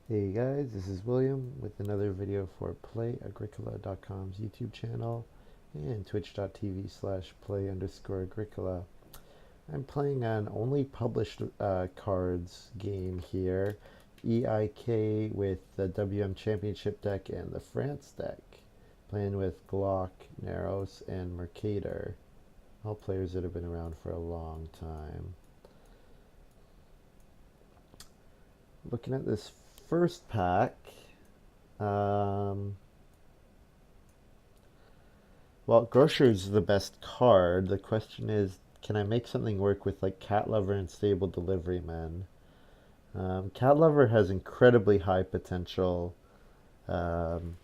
Hey guys, this is William with another video for Play-agricola.com's YouTube channel and twitch.tv/play_agricola. I'm playing an only published cards game here, EIK with the WM Championship deck and the France deck. Playing with Glock, Naros, and Mercator. All players that have been around for a long time. Looking at this first pack, um, well, Grocer's the best card. The question is, can I make something work with like Cat Lover and Stable Deliveryman? Cat Lover has incredibly high potential. Um,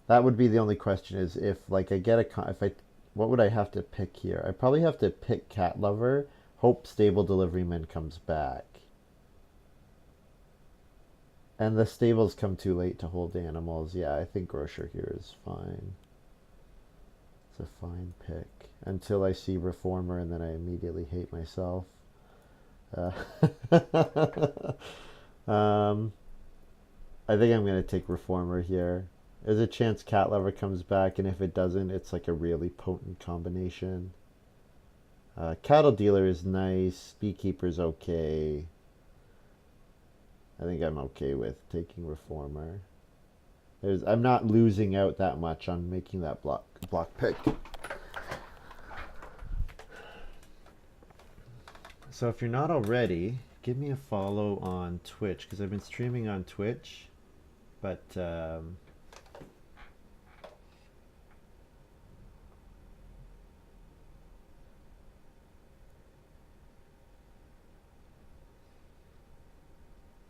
that would be the only question is if like I get a if I what would I have to pick here? I probably have to pick Cat Lover, hope Stable Deliveryman comes back. And the stables come too late to hold animals. Yeah, I think Grocer here is fine. It's a fine pick. Until I see Reformer and then I immediately hate myself. Uh, um, I think I'm going to take Reformer here. There's a chance Cat Lover comes back, and if it doesn't, it's like a really potent combination. Cattle Dealer is nice. Beekeeper's okay. I think I'm okay with taking Reformer. I'm not losing out that much on making that block pick. So if you're not already, give me a follow on Twitch because I've been streaming on Twitch, but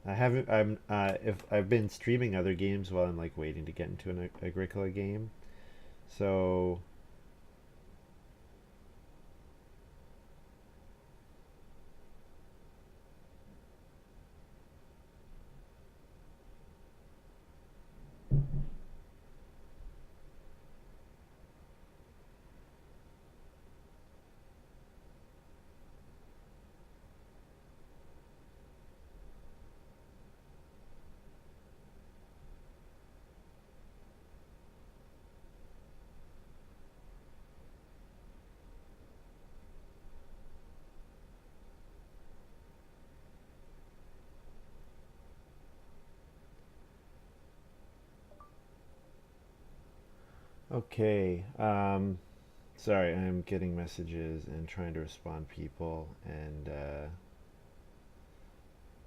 I haven't. If I've been streaming other games while I'm like waiting to get into an Agricola game, so okay. Sorry, I'm getting messages and trying to respond people, and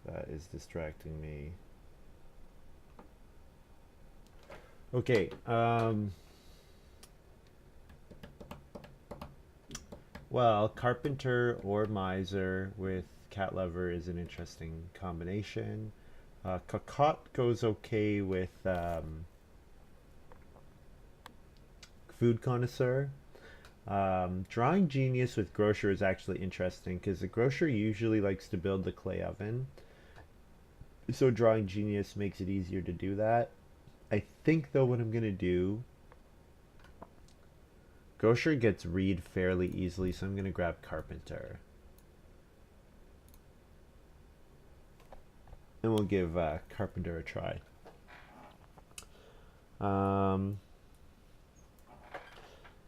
that is distracting me. Okay. Well, Carpenter or Miser with Cat Lover is an interesting combination. Cocotte goes okay with Food Connoisseur. Drawing Genius with Grocer is actually interesting because the Grocer usually likes to build the clay oven. So Drawing Genius makes it easier to do that. I think though what I'm going to do, Grocer gets read fairly easily, so I'm going to grab Carpenter. And we'll give Carpenter a try. Um,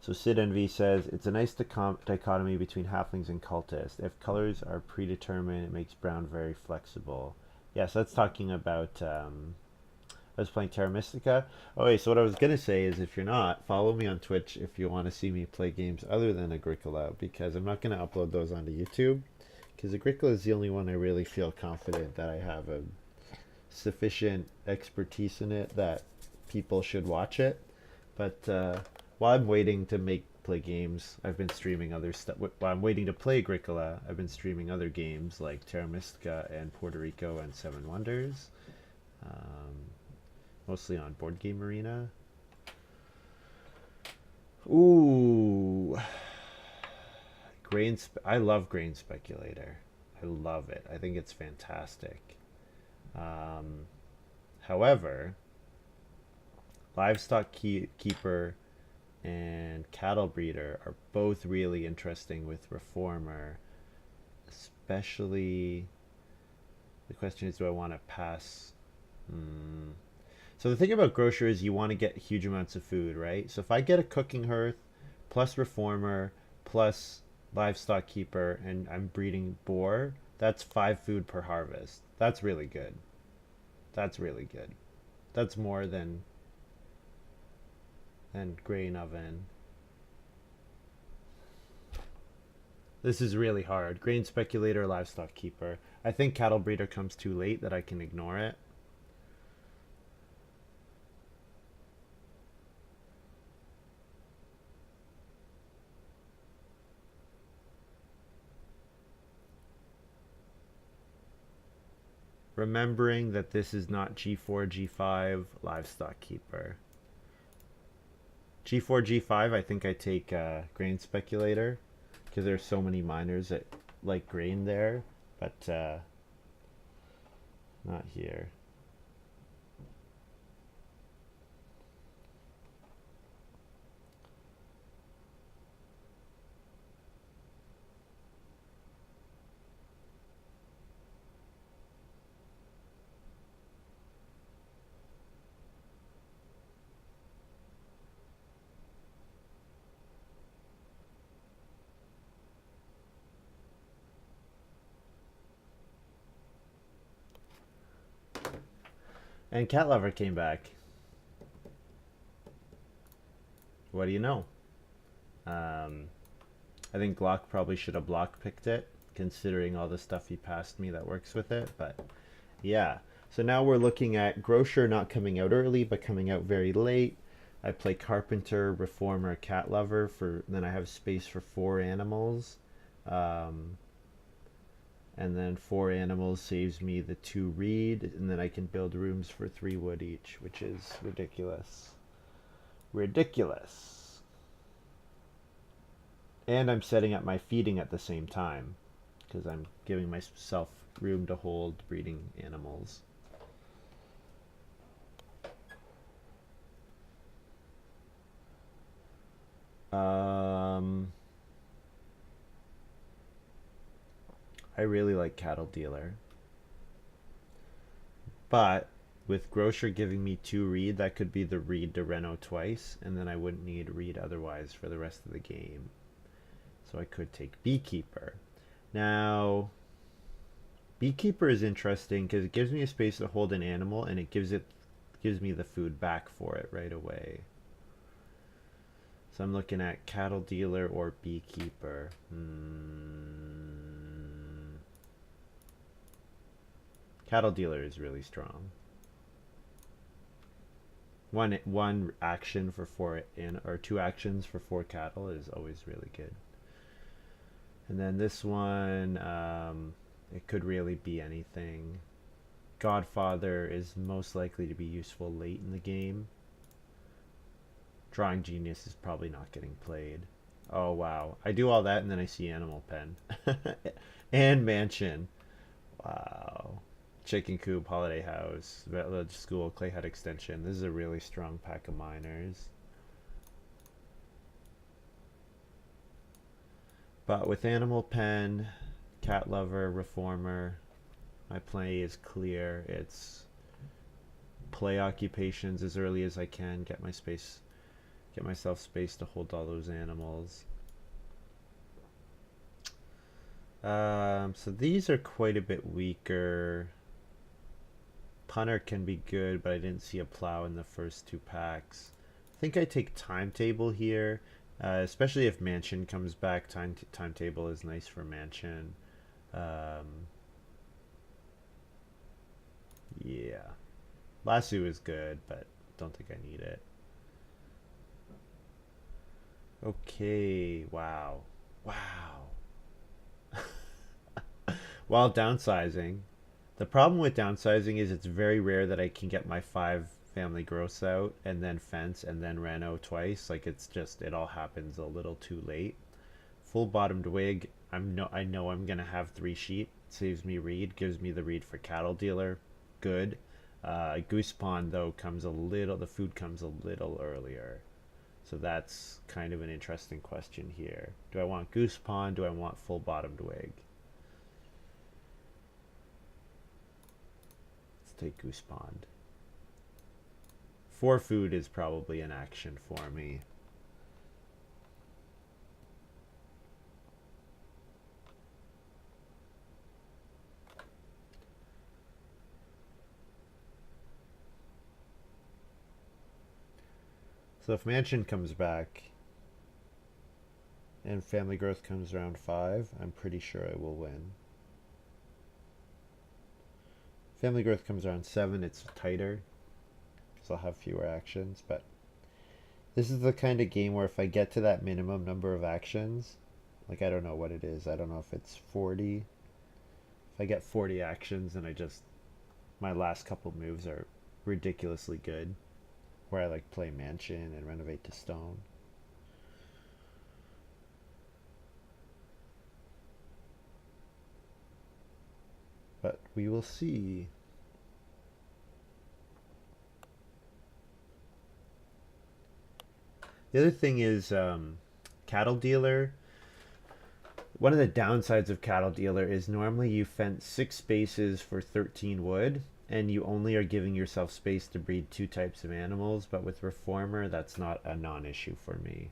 So Sid Envy says it's a nice dichotomy between halflings and cultists. If colors are predetermined, it makes brown very flexible. Yes, that's talking about. I was playing Terra Mystica. Okay, so what I was gonna say is, if you're not, follow me on Twitch if you want to see me play games other than Agricola, because I'm not gonna upload those onto YouTube. Because Agricola is the only one I really feel confident that I have a sufficient expertise in it that people should watch it. But while I'm waiting to play games, I've been streaming other stuff. While I'm waiting to play Agricola, I've been streaming other games like Terra Mystica and Puerto Rico and Seven Wonders, um, mostly on Board Game Arena. Ooh, I love Grain Speculator. I love it. I think it's fantastic. Um, However, Keeper and Cattle Breeder are both really interesting with Reformer, especially the question is, do I want to pass? So the thing about grocer is you want to get huge amounts of food, right? So if I get a cooking hearth plus reformer plus livestock keeper and I'm breeding boar, that's 5 food per harvest. That's really good. That's really good. That's more than grain oven. This is really hard. Grain speculator, livestock keeper. I think cattle breeder comes too late that I can ignore it. Remembering that this is not G4, G5, livestock keeper. G4, G5, I think I take grain speculator because there's so many miners that like grain there, but not here. And cat lover came back. What do you know? I think Glock probably should have block picked it, considering all the stuff he passed me that works with it. But yeah, so now we're looking at grocer not coming out early, but coming out very late. I play carpenter, reformer, cat lover for. Then I have space for 4 animals, um, and then 4 animals saves me the 2 reed, and then I can build rooms for 3 wood each, which is ridiculous. Ridiculous. And I'm setting up my feeding at the same time because I'm giving myself room to hold breeding animals. I really like cattle dealer, but with grocer giving me 2 reed, that could be the reed to reno twice, and then I wouldn't need reed otherwise for the rest of the game. So I could take beekeeper. Now, beekeeper is interesting because it gives me a space to hold an animal, and it gives me the food back for it right away. So I'm looking at cattle dealer or beekeeper. Cattle dealer is really strong. One action for 2 actions for 4 cattle is always really good. And then this one, it could really be anything. Godfather is most likely to be useful late in the game. Drawing Genius is probably not getting played. Oh wow, I do all that and then I see Animal Pen. And Mansion. Wow. Chicken Coop, Holiday House, Village School, Clay Hut Extension. This is a really strong pack of miners. But with Animal Pen, Cat Lover, Reformer, my play is clear. It's play occupations as early as I can, get myself space to hold all those animals. So these are quite a bit weaker. Punter can be good, but I didn't see a plow in the first 2 packs. I think I take timetable here, especially if Mansion comes back. Timetable is nice for Mansion. Yeah, Lasso is good, but don't think I need it. Okay, wow, wow. While downsizing, the problem with downsizing is it's very rare that I can get my 5 family gross out and then fence and then reno twice. Like it all happens a little too late. Full bottomed wig. I know I'm gonna have 3 sheep. Saves me reed. Gives me the reed for cattle dealer. Good. Goose pond though the food comes a little earlier. So that's kind of an interesting question here. Do I want goose pond? Do I want full bottomed wig? take Goose Pond. 4 food is probably an action for me. So if Mansion comes back and Family Growth comes around 5, I'm pretty sure I will win. Family Growth comes around 7, it's tighter, so I'll have fewer actions, but this is the kind of game where if I get to that minimum number of actions, like I don't know what it is, I don't know if it's 40. If I get 40 actions and my last couple moves are ridiculously good, where I like play Mansion and renovate to stone. But we will see. The other thing is cattle dealer. One of the downsides of cattle dealer is normally you fence 6 spaces for 13 wood, and you only are giving yourself space to breed 2 types of animals, but with reformer that's not a non-issue for me.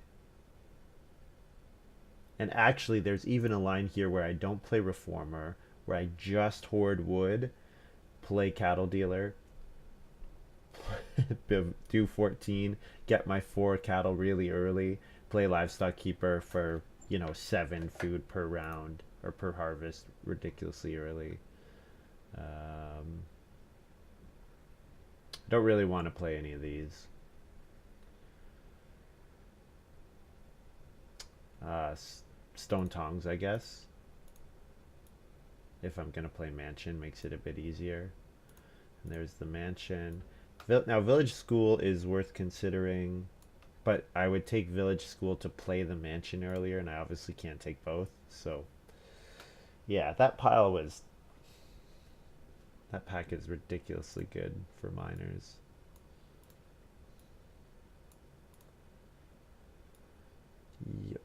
And actually there's even a line here where I don't play reformer, where I just hoard wood, play cattle dealer, do 14, get my 4 cattle really early, play livestock keeper for 7 food per round or per harvest ridiculously early. Don't really want to play any of these. Stone tongs, I guess. If I'm gonna play Mansion, makes it a bit easier. And there's the Mansion. Now Village School is worth considering, but I would take Village School to play the Mansion earlier, and I obviously can't take both. So yeah, that pack is ridiculously good for miners. Yep.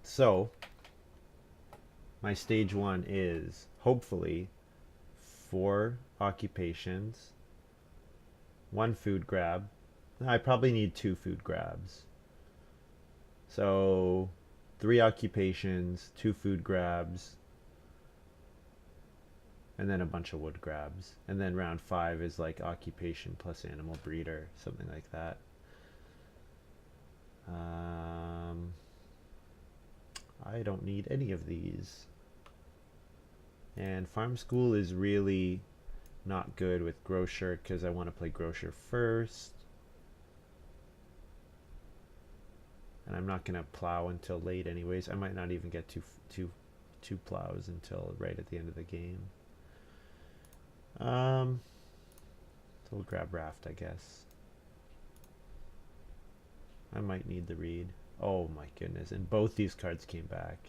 So my stage 1 is hopefully 4 occupations, 1 food grab. I probably need 2 food grabs. So 3 occupations, 2 food grabs, and then a bunch of wood grabs. And then round 5 is like occupation plus animal breeder, something like that. I don't need any of these. And farm school is really not good with grocer because I want to play grocer first. And I'm not going to plow until late anyways. I might not even get two plows until right at the end of the game. So we'll grab raft, I guess. I might need the reed. Oh my goodness, and both these cards came back.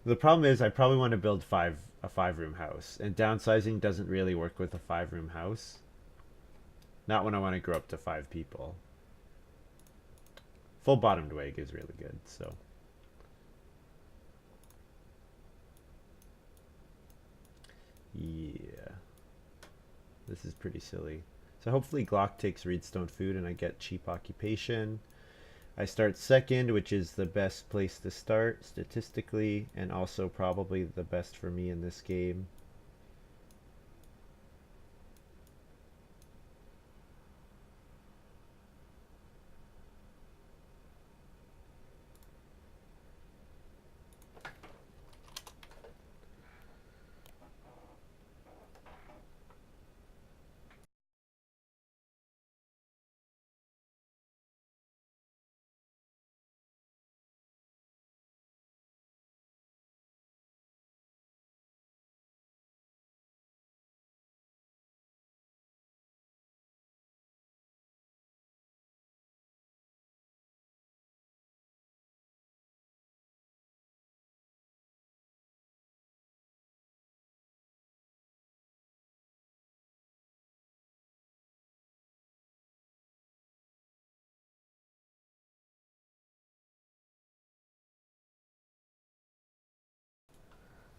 The problem is I probably want to build a 5-room house, and downsizing doesn't really work with a 5-room house. Not when I want to grow up to 5 people. Full bottomed wig is really good, so. Yeah. This is pretty silly. So hopefully Glock takes Reedstone food and I get cheap occupation. I start second, which is the best place to start statistically, and also probably the best for me in this game.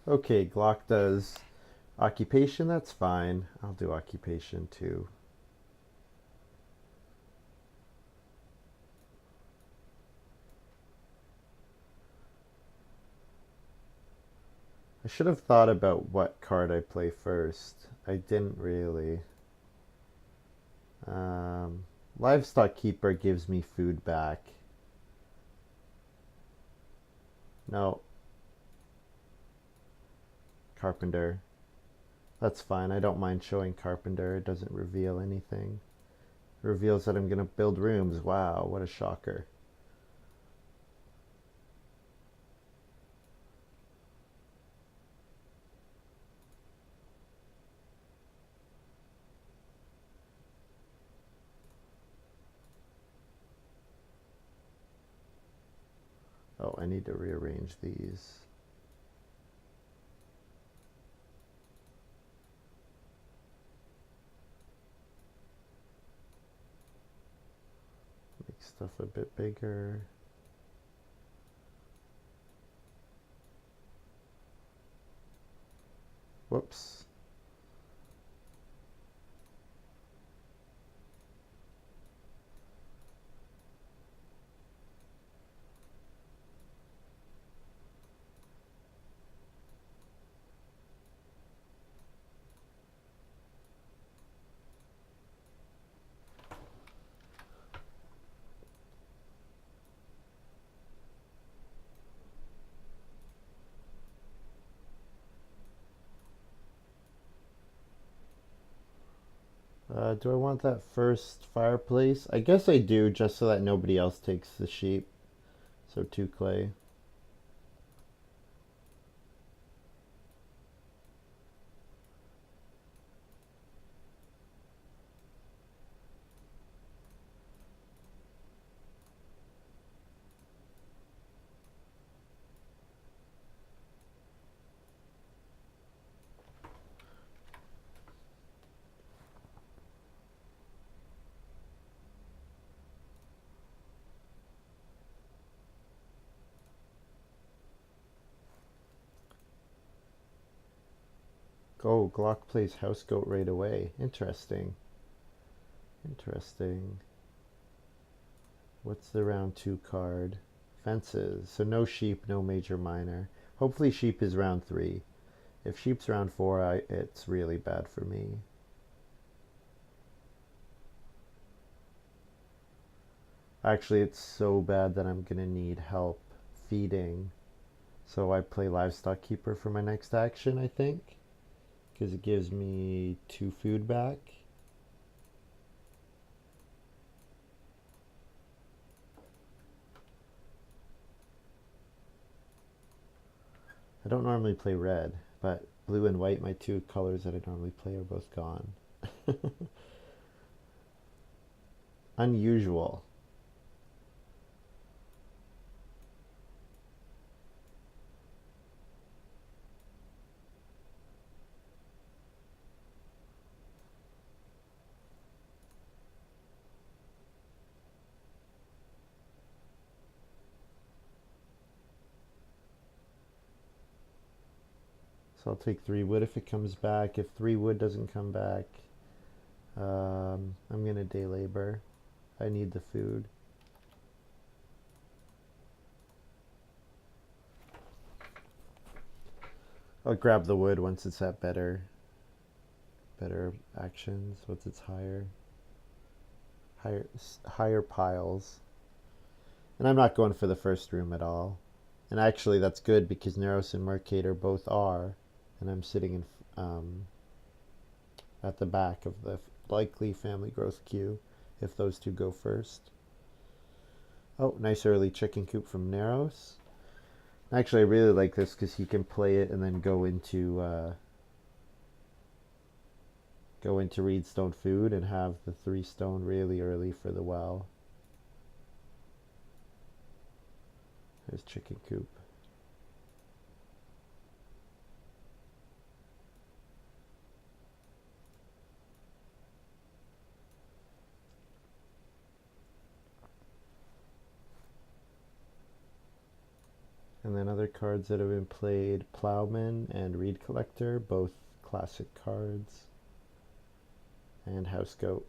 Okay, Glock does occupation, that's fine. I'll do occupation too. I should have thought about what card I play first. I didn't really. Um, Livestock Keeper gives me food back. No, Carpenter. That's fine. I don't mind showing Carpenter. It doesn't reveal anything. It reveals that I'm going to build rooms. Wow, what a shocker. Oh, I need to rearrange these. Make stuff a bit bigger. Whoops. Do I want that first fireplace? I guess I do, just so that nobody else takes the sheep. So 2 clay. Oh, Glock plays house goat right away. Interesting. Interesting. What's the round 2 card? Fences. So no sheep, no major minor. Hopefully sheep is round 3. If sheep's round 4, it's really bad for me. Actually, it's so bad that I'm gonna need help feeding. So I play Livestock Keeper for my next action, I think. Because it gives me 2 food back. I don't normally play red, but blue and white, my 2 colors that I normally play, are both gone. Unusual. So I'll take 3 wood if it comes back. If 3 wood doesn't come back, I'm gonna day labor. I need the food. I'll grab the wood once it's at better actions. Once it's higher piles. And I'm not going for the first room at all. And actually, that's good because Neros and Mercator both are, and I'm sitting at the back of the likely family growth queue if those 2 go first. Oh, nice early chicken coop from Neros. Actually, I really like this because he can play it and then go into Reedstone food and have the 3 stone really early for the well. There's chicken coop. And then other other cards that have been played, Plowman and Reed Collector, both classic cards, and House Goat.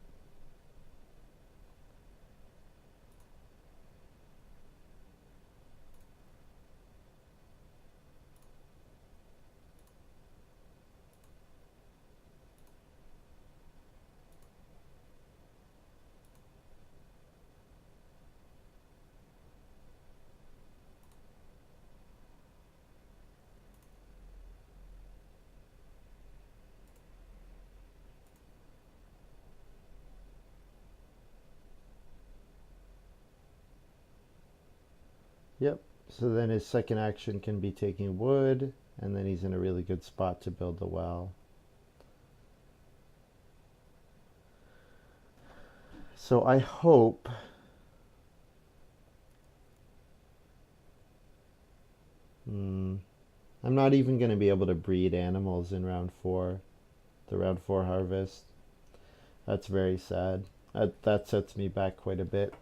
Yep, so then his second action can be taking wood, and then he's in a really good spot to build the well. So I hope I'm not even going to be able to breed animals in round 4, the round 4 harvest. That's very sad. That sets me back quite a bit.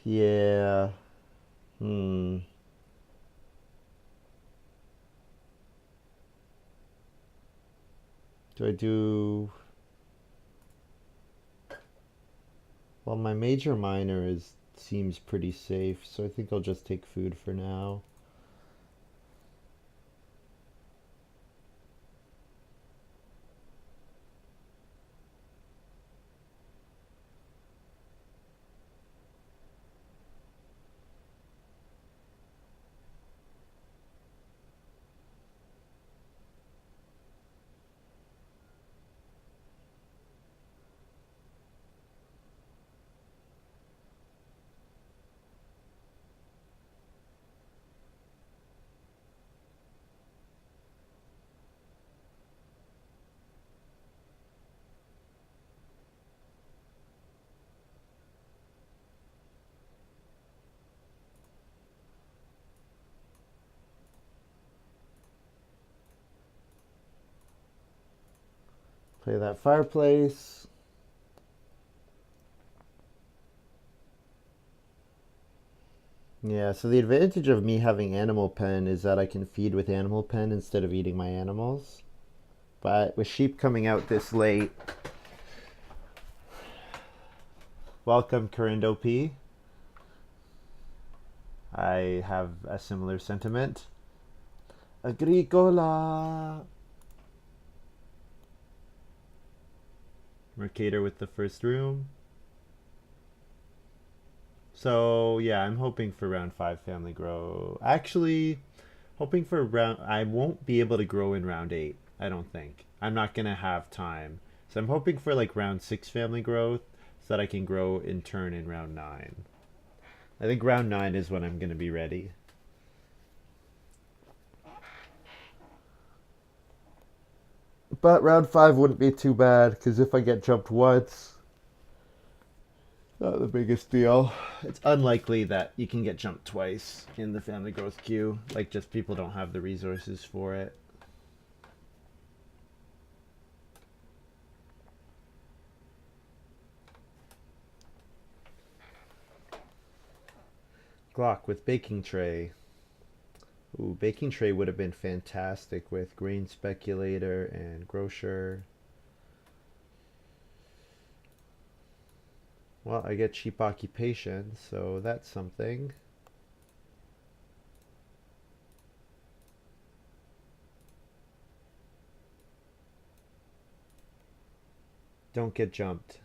Yeah. Hmm. Do I do... Well, my major minor seems pretty safe, so I think I'll just take food for now. Play that fireplace. Yeah, so the advantage of me having animal pen is that I can feed with animal pen instead of eating my animals. But with sheep coming out this late, welcome Corindo P. I have a similar sentiment. Agricola! Mercator with the first room. So yeah, I'm hoping for round 5 family grow. Actually, hoping for round... I won't be able to grow in round 8, I don't think. I'm not going to have time. So I'm hoping for like round 6 family growth so that I can grow in turn in round 9. I think round 9 is when I'm going to be ready. But round 5 wouldn't be too bad, because if I get jumped once, not the biggest deal. It's unlikely that you can get jumped twice in the family growth queue. Like, just people don't have the resources for it. Glock with baking tray. Ooh, baking tray would have been fantastic with grain speculator and grocer. Well, I get cheap occupation, so that's something. Don't get jumped.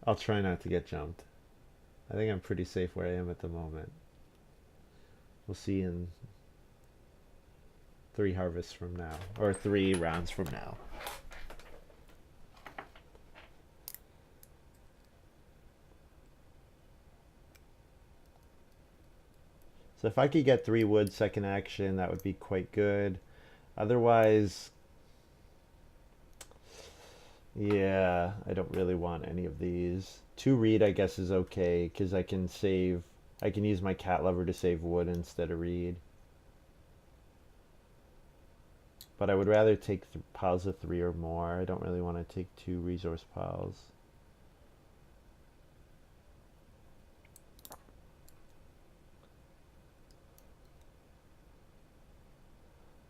I'll try not to get jumped. I think I'm pretty safe where I am at the moment. We'll see in 3 harvests from now, or 3 rounds from now. So if I could get 3 wood second action, that would be quite good. Otherwise, yeah, I don't really want any of these. 2 reed, I guess, is okay, because I can save, I can use my cat lover to save wood instead of reed. But I would rather take piles of 3 or more. I don't really want to take 2 resource piles.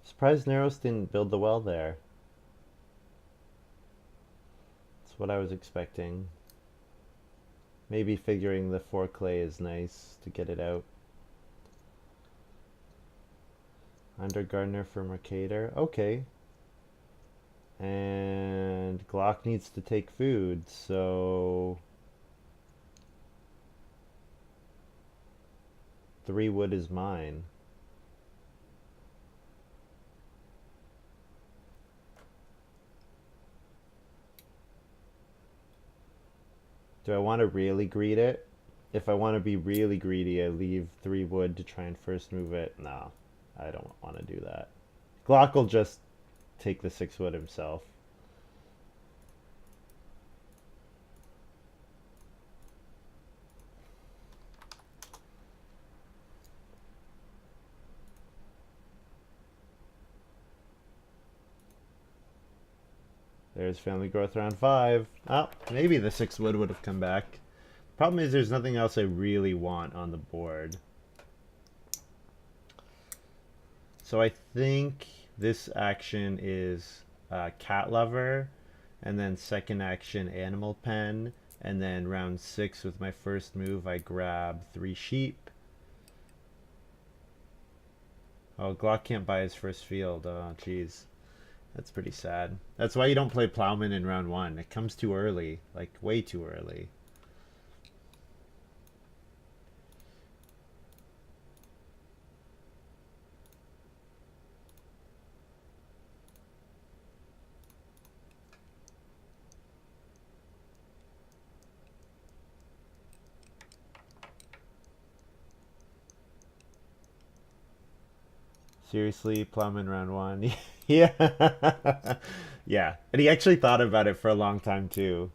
Surprised Neros didn't build the well there. That's what I was expecting. Maybe figuring the 4 clay is nice to get it out. Undergardener for Mercator. Okay. And Glock needs to take food, so 3 wood is mine. Do I want to really greed it? If I want to be really greedy, I leave 3 wood to try and first move it. No, I don't want to do that. Glock will just take the 6 wood himself. There's family growth round 5. Oh, maybe the 6 wood would have come back. Problem is there's nothing else I really want on the board. So I think this action is cat lover, and then second action animal pen, and then round 6 with my first move I grab 3 sheep. Oh, Glock can't buy his first field. Oh, jeez. That's pretty sad. That's why you don't play Plowman in round 1. It comes too early, like way too early. Seriously, Plowman round 1. Yeah. Yeah. And he actually thought about it for a long time too.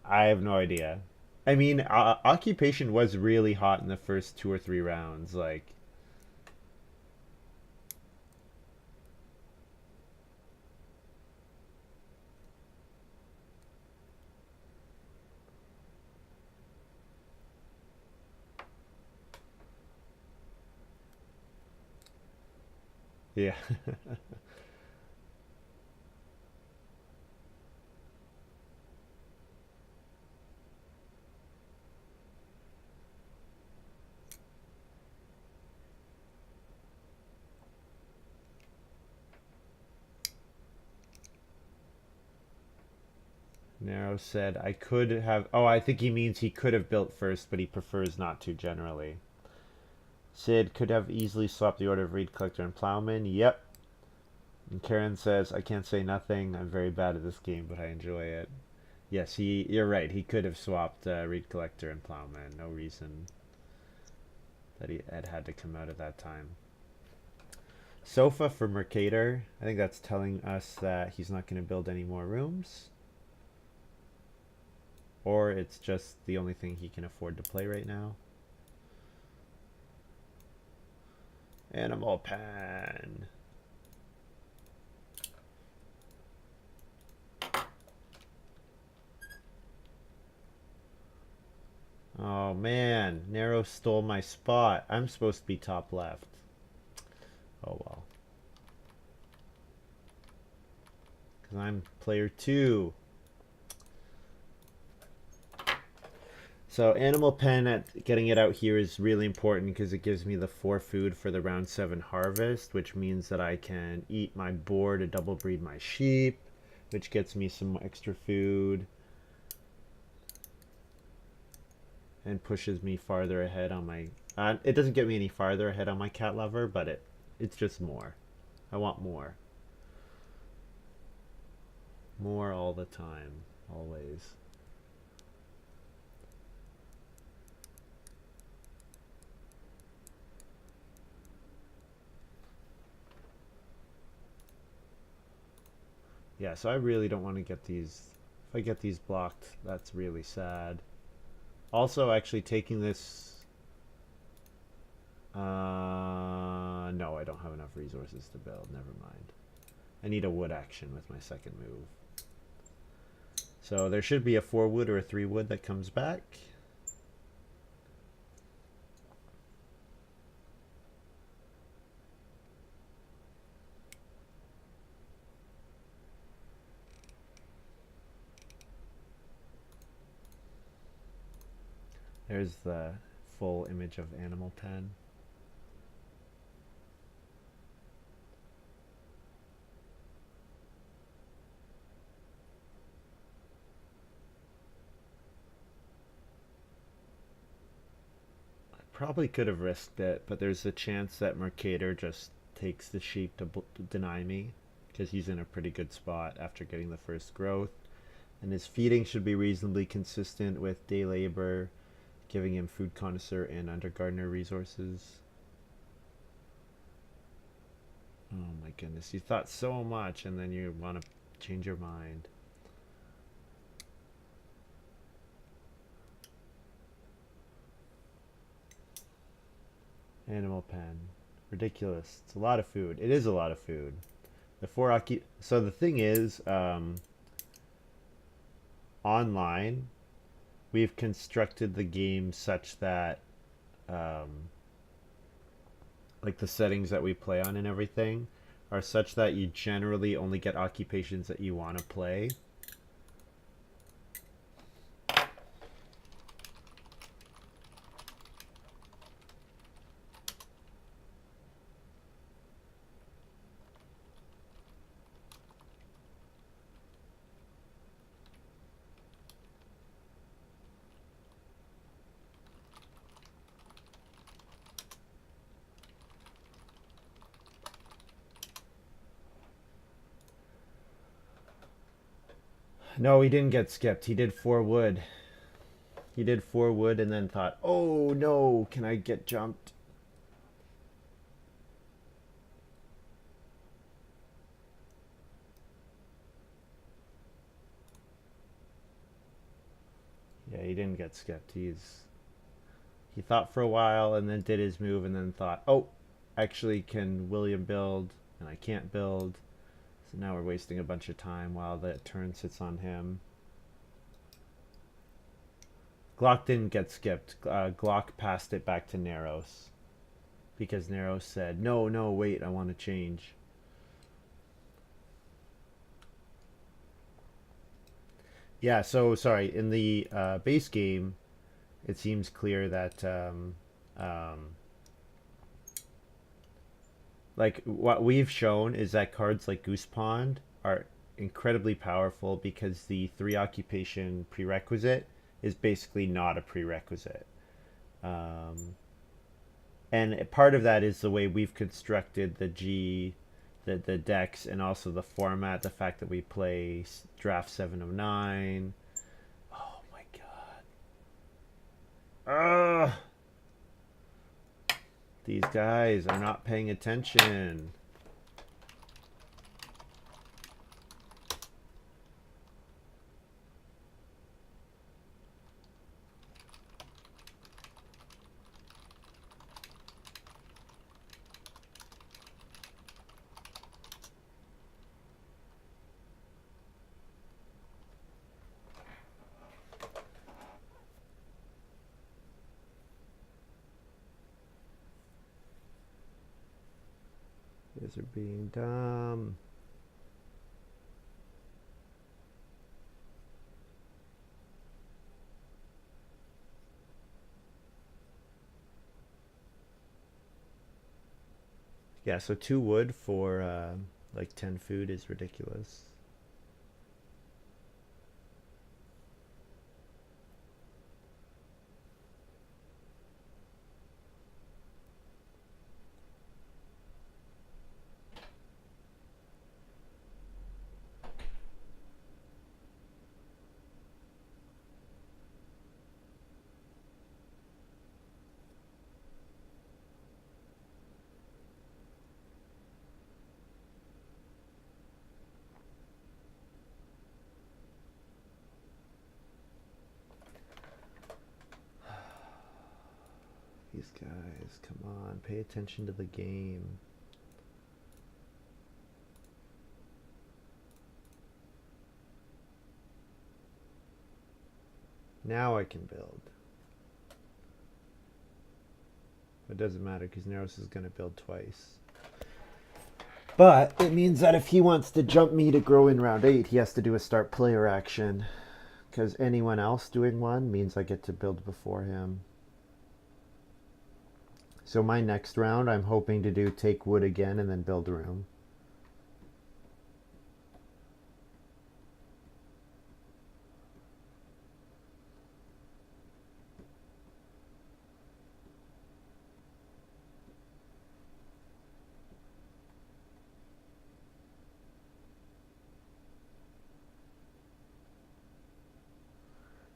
I have no idea. I mean, Occupation was really hot in the first 2 or 3 rounds. Like, yeah. Narrow said I could have. Oh, I think he means he could have built first, but he prefers not to generally. Sid could have easily swapped the order of Reed Collector and Plowman. Yep. And Karen says, I can't say nothing. I'm very bad at this game, but I enjoy it. Yes, you're right. He could have swapped Reed Collector and Plowman. No reason that he had to come out at that time. Sofa for Mercator. I think that's telling us that he's not going to build any more rooms. Or it's just the only thing he can afford to play right now. Animal Pen. Oh man, Narrow stole my spot. I'm supposed to be top left. Oh well. Because I'm player 2. So Animal Pen, getting it out here is really important because it gives me the 4 food for the round 7 harvest, which means that I can eat my boar to double breed my sheep, which gets me some extra food. and pushes me farther ahead on my. It doesn't get me any farther ahead on my cat lover, but it's just more. I want more. More all the time, always. Yeah, so I really don't want to get these. If I get these blocked, that's really sad. Also, actually taking this. No, I don't have enough resources to build. Never mind. I need a wood action with my second move. So there should be a 4 wood or a 3 wood that comes back. There's the full image of Animal Pen. Probably could have risked it, but there's a chance that Mercator just takes the sheep to deny me, because he's in a pretty good spot after getting the first growth. And his feeding should be reasonably consistent with day labor, giving him food connoisseur and undergardener resources. Oh my goodness, you thought so much and then you want to change your mind. Animal pen. Ridiculous. It's a lot of food. It is a lot of food. So the thing is, online, we've constructed the game such that, like the settings that we play on and everything are such that you generally only get occupations that you want to play. No, he didn't get skipped. He did 4 wood. He did 4 wood and then thought, oh no, can I get jumped? Yeah, he didn't get skipped. He thought for a while and then did his move and then thought, oh, actually can William build? And I can't build. So now we're wasting a bunch of time while the turn sits on him. Glock didn't get skipped. Glock passed it back to Naros. Because Naros said, no, no, wait, I want to change. Yeah, so sorry. In the base game, it seems clear that like what we've shown is that cards like Goose Pond are incredibly powerful because the 3 occupation prerequisite is basically not a prerequisite. Um, and part of that is the way we've constructed the decks, and also the format, the fact that we play draft 709. Oh my god. Ugh. These guys are not paying attention. You guys are being dumb. Yeah, so 2 wood for like 10 food is ridiculous. These guys, come on, pay attention to the game. Now I can build. It doesn't matter because Neros is going to build twice. But it means that if he wants to jump me to grow in round 8, he has to do a start player action. Because anyone else doing one means I get to build before him. So my next round, I'm hoping to do take wood again and then build room.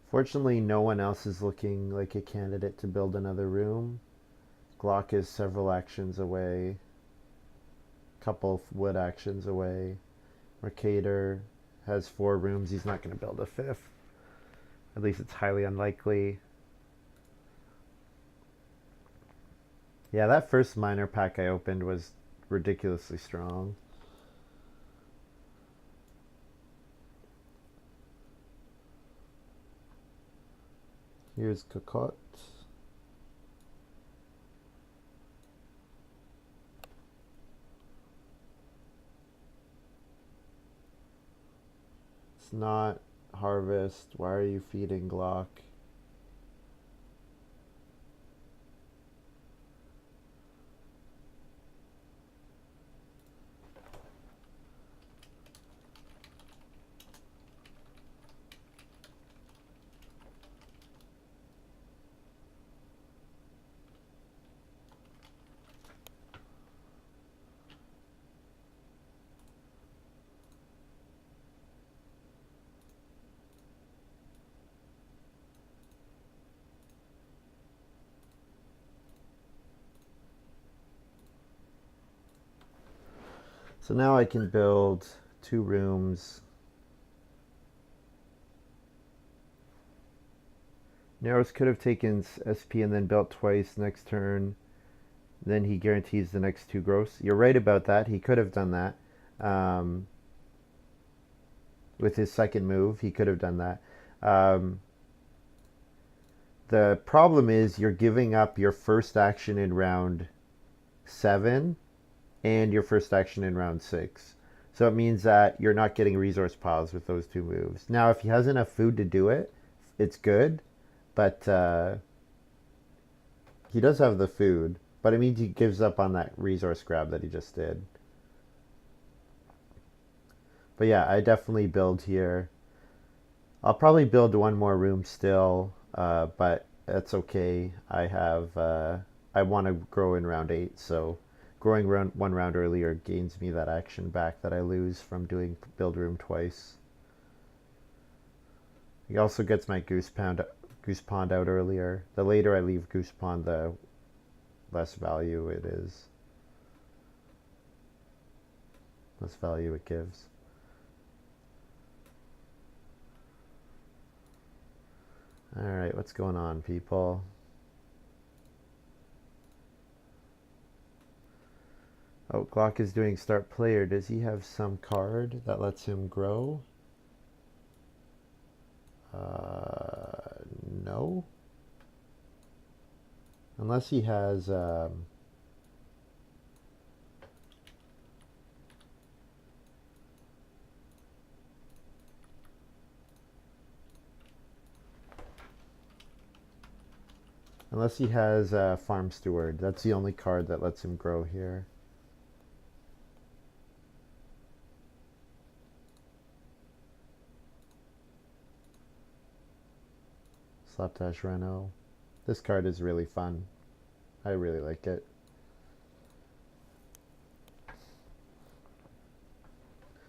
Fortunately, no one else is looking like a candidate to build another room. Glock is several actions away. Couple of wood actions away. Mercator has 4 rooms. He's not going to build a 5th. At least it's highly unlikely. Yeah, that first minor pack I opened was ridiculously strong. Here's Cocotte. It's not harvest. Why are you feeding Glock? So now I can build 2 rooms. Neros could have taken SP and then built twice next turn. Then he guarantees the next 2 gross. You're right about that. He could have done that. With his second move, he could have done that. The problem is you're giving up your first action in round 7 and your first action in round 6. So it means that you're not getting resource piles with those 2 moves. Now, if he has enough food to do it, it's good. But he does have the food. But it means he gives up on that resource grab that he just did. But yeah, I definitely build here. I'll probably build 1 more room still. But that's okay. I want to grow in round 8, so growing 1 round earlier gains me that action back that I lose from doing build room twice. He also gets my goose pond out earlier. The later I leave goose pond, the less value it is. Less value it gives. Alright, what's going on, people? Oh, Glock is doing start player. Does he have some card that lets him grow? No. Unless he has... Unless he has Farm Steward. That's the only card that lets him grow here. Slapdash Reno. This card is really fun. I really like it.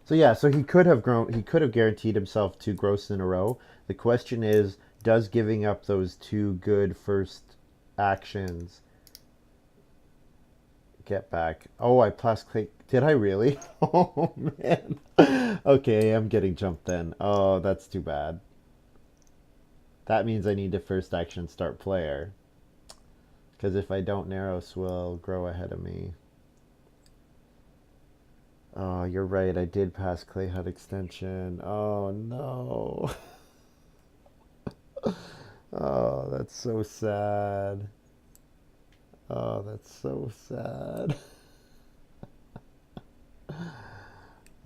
So yeah, so he could have guaranteed himself 2 gross in a row. The question is, does giving up those 2 good first actions get back? Oh, I plus click. Did I really? Oh man. Okay, I'm getting jumped then. Oh, that's too bad. That means I need to first action start player. Because if I don't, Naros will grow ahead of me. Oh, you're right. I did pass Clay Hut Extension. Oh, no. Oh, that's so sad. Oh, that's so sad.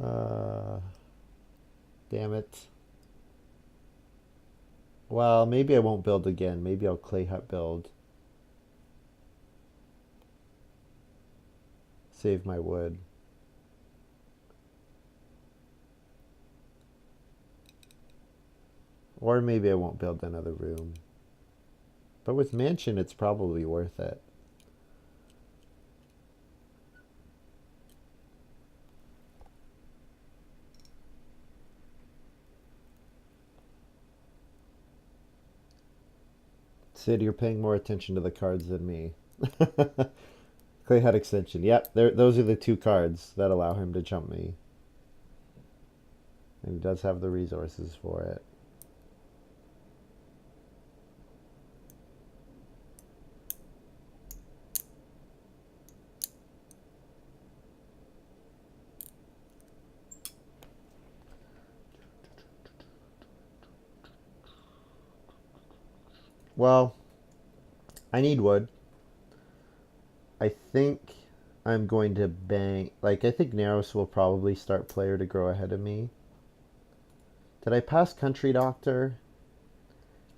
Uh, damn it. Well, maybe I won't build again. Maybe I'll Clay Hut build. Save my wood. Or maybe I won't build another room. But with Mansion, it's probably worth it. Sid, you're paying more attention to the cards than me. Clay Hut Extension. Yep, those are the two cards that allow him to jump me. And he does have the resources for it. Well, I need wood. I think I'm going to bank. Like, I think Naros will probably start player to grow ahead of me. Did I pass Country Doctor?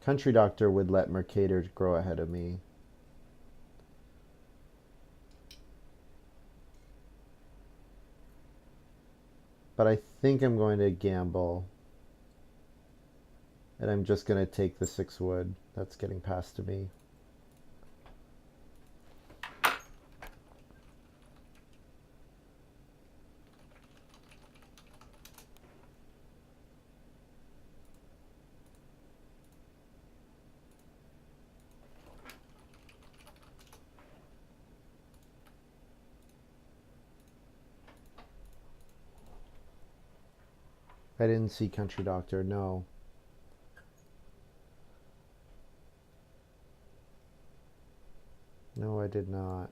Country Doctor would let Mercator grow ahead of me. But I think I'm going to gamble. And I'm just going to take the 6 wood that's getting passed to me. I didn't see Country Doctor, no. No, I did not.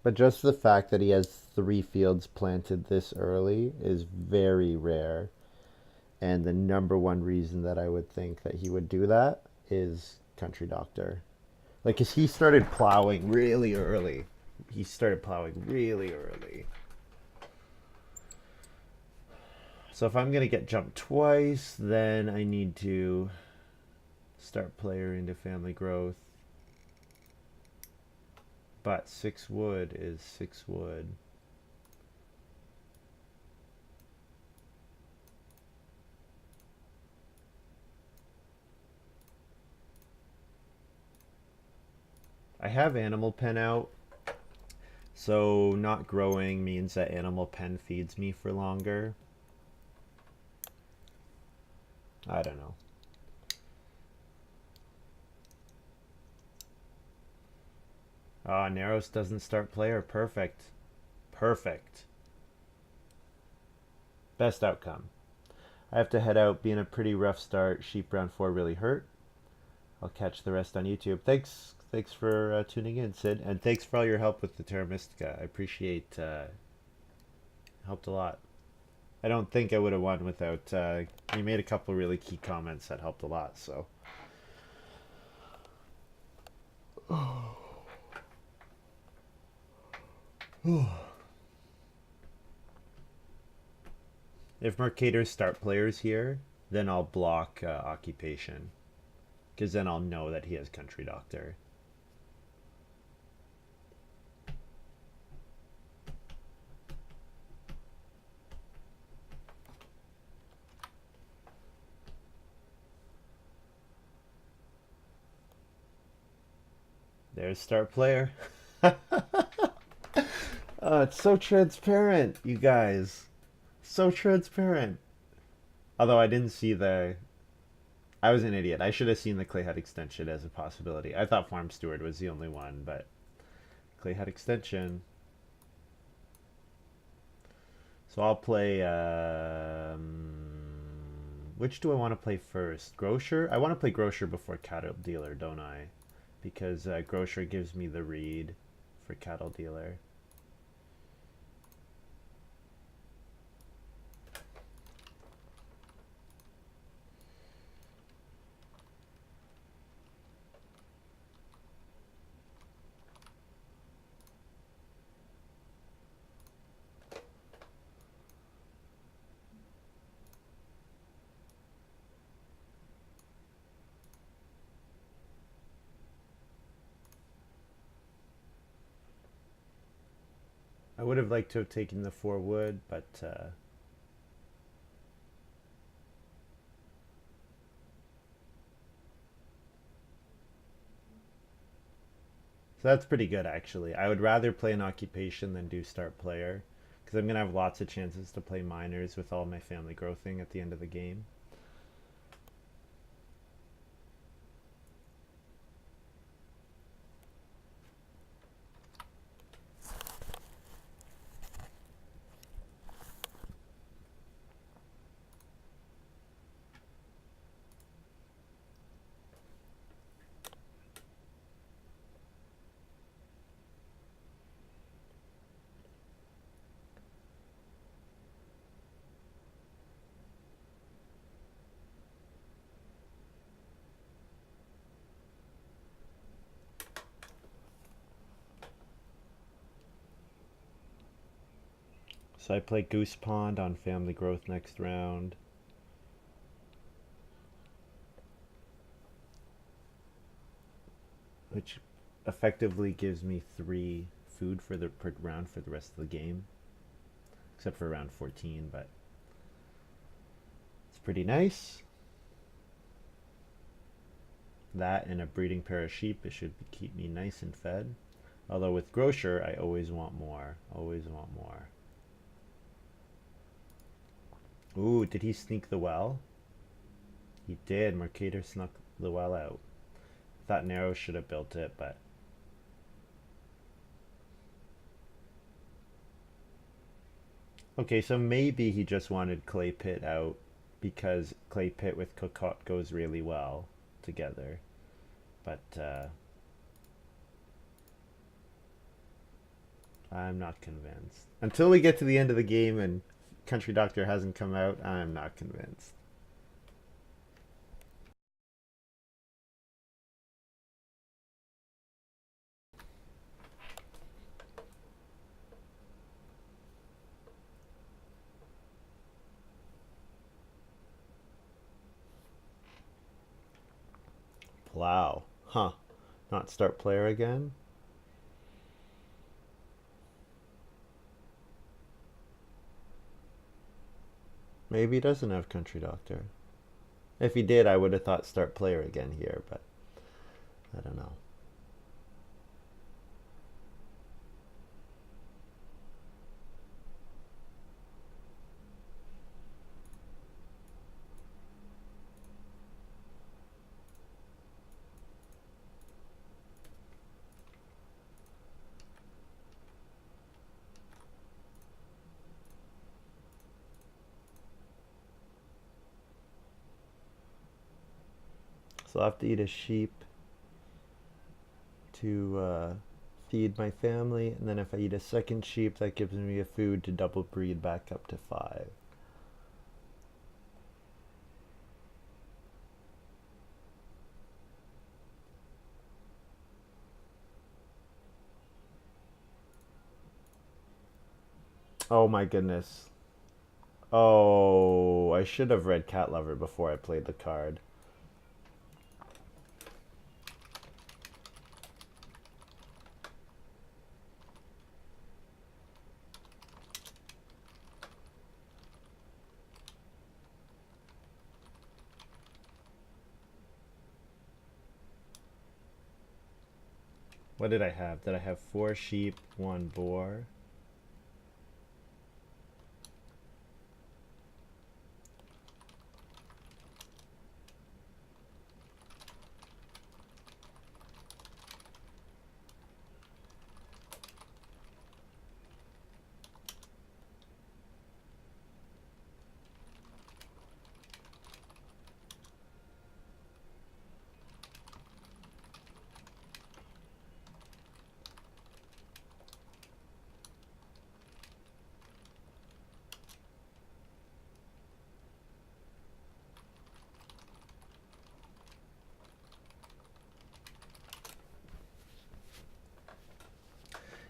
But just the fact that he has 3 fields planted this early is very rare. And the number one reason that I would think that he would do that is Country Doctor. Like, 'cause he started plowing really early. He started plowing really early. So if I'm going to get jumped twice, then I need to start player into family growth. But 6 wood is 6 wood. I have Animal Pen out. So not growing means that Animal Pen feeds me for longer. I don't know. Ah, Naros doesn't start player. Perfect. Perfect. Best outcome. I have to head out. Being a pretty rough start. Sheep round 4 really hurt. I'll catch the rest on YouTube. Thanks for tuning in, Sid. And thanks for all your help with the Terra Mystica. I appreciate helped a lot. I don't think I would have won without you made a couple really key comments that helped a lot, so if Mercator's start players here, then I'll block Occupation. Because then I'll know that he has Country Doctor. There's start player. Oh, it's so transparent, you guys. So transparent. Although I didn't see the... I was an idiot. I should have seen the Clay Hut extension as a possibility. I thought Farm Steward was the only one, but Clay Hut extension. So I'll play Which do I want to play first? Grocer? I want to play Grocer before Cattle Dealer, don't I? Because Grocer gives me the read for Cattle Dealer. I would have liked to have taken the 4 wood, but so that's pretty good actually. I would rather play an occupation than do start player because I'm gonna have lots of chances to play miners with all my family growthing at the end of the game. So I play Goose Pond on family growth next round. Which effectively gives me 3 food for the per round for the rest of the game. Except for round 14, but it's pretty nice. That and a breeding pair of sheep, it should keep me nice and fed. Although with Grocer, I always want more. Always want more. Ooh, did he sneak the well? He did. Mercator snuck the well out. Thought Narrow should have built it, but okay, so maybe he just wanted Clay Pit out because Clay Pit with Cocotte goes really well together. But I'm not convinced. Until we get to the end of the game and Country Doctor hasn't come out, I'm not convinced. Plow. Huh. Not start player again? Maybe he doesn't have Country Doctor. If he did, I would have thought start player again here, but I don't know. So I'll have to eat a sheep to feed my family, and then if I eat a second sheep, that gives me a food to double breed back up to 5. Oh my goodness. Oh, I should have read Cat Lover before I played the card. What did I have? Did I have 4 sheep, 1 boar?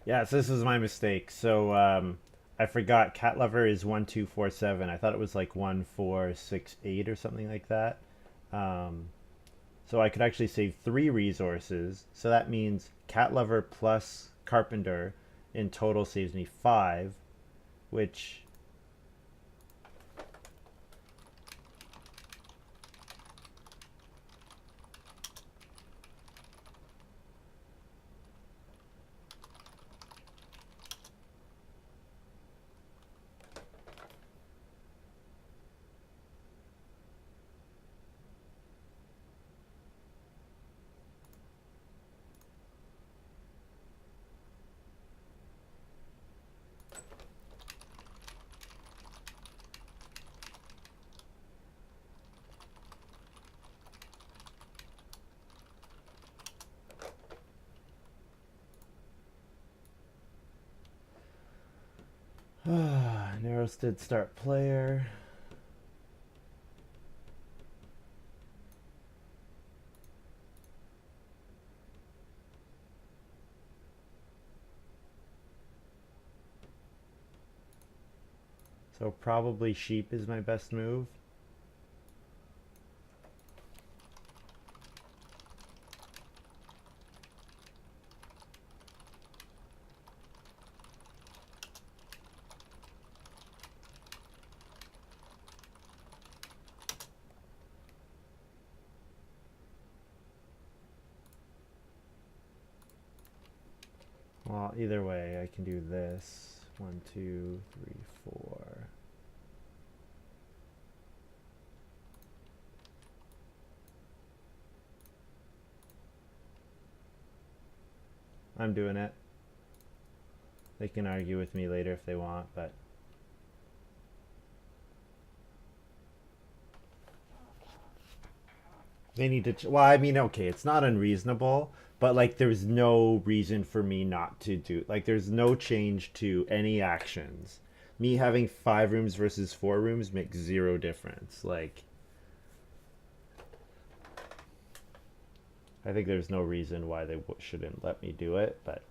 Yes, this is my mistake. So I forgot cat lover is 1247. I thought it was like 1468 or something like that. Um, so I could actually save three resources. So that means cat lover plus carpenter in total saves me five, which Narrows did start player. So probably sheep is my best move. Well, either way, I can do this. One, two, three, four. I'm doing it. They can argue with me later if they want, but they need to. Well, I mean, okay, it's not unreasonable, but like, there's no reason for me not to do. Like, there's no change to any actions. Me having 5 rooms versus 4 rooms makes zero difference. Like, I think there's no reason why they shouldn't let me do it, but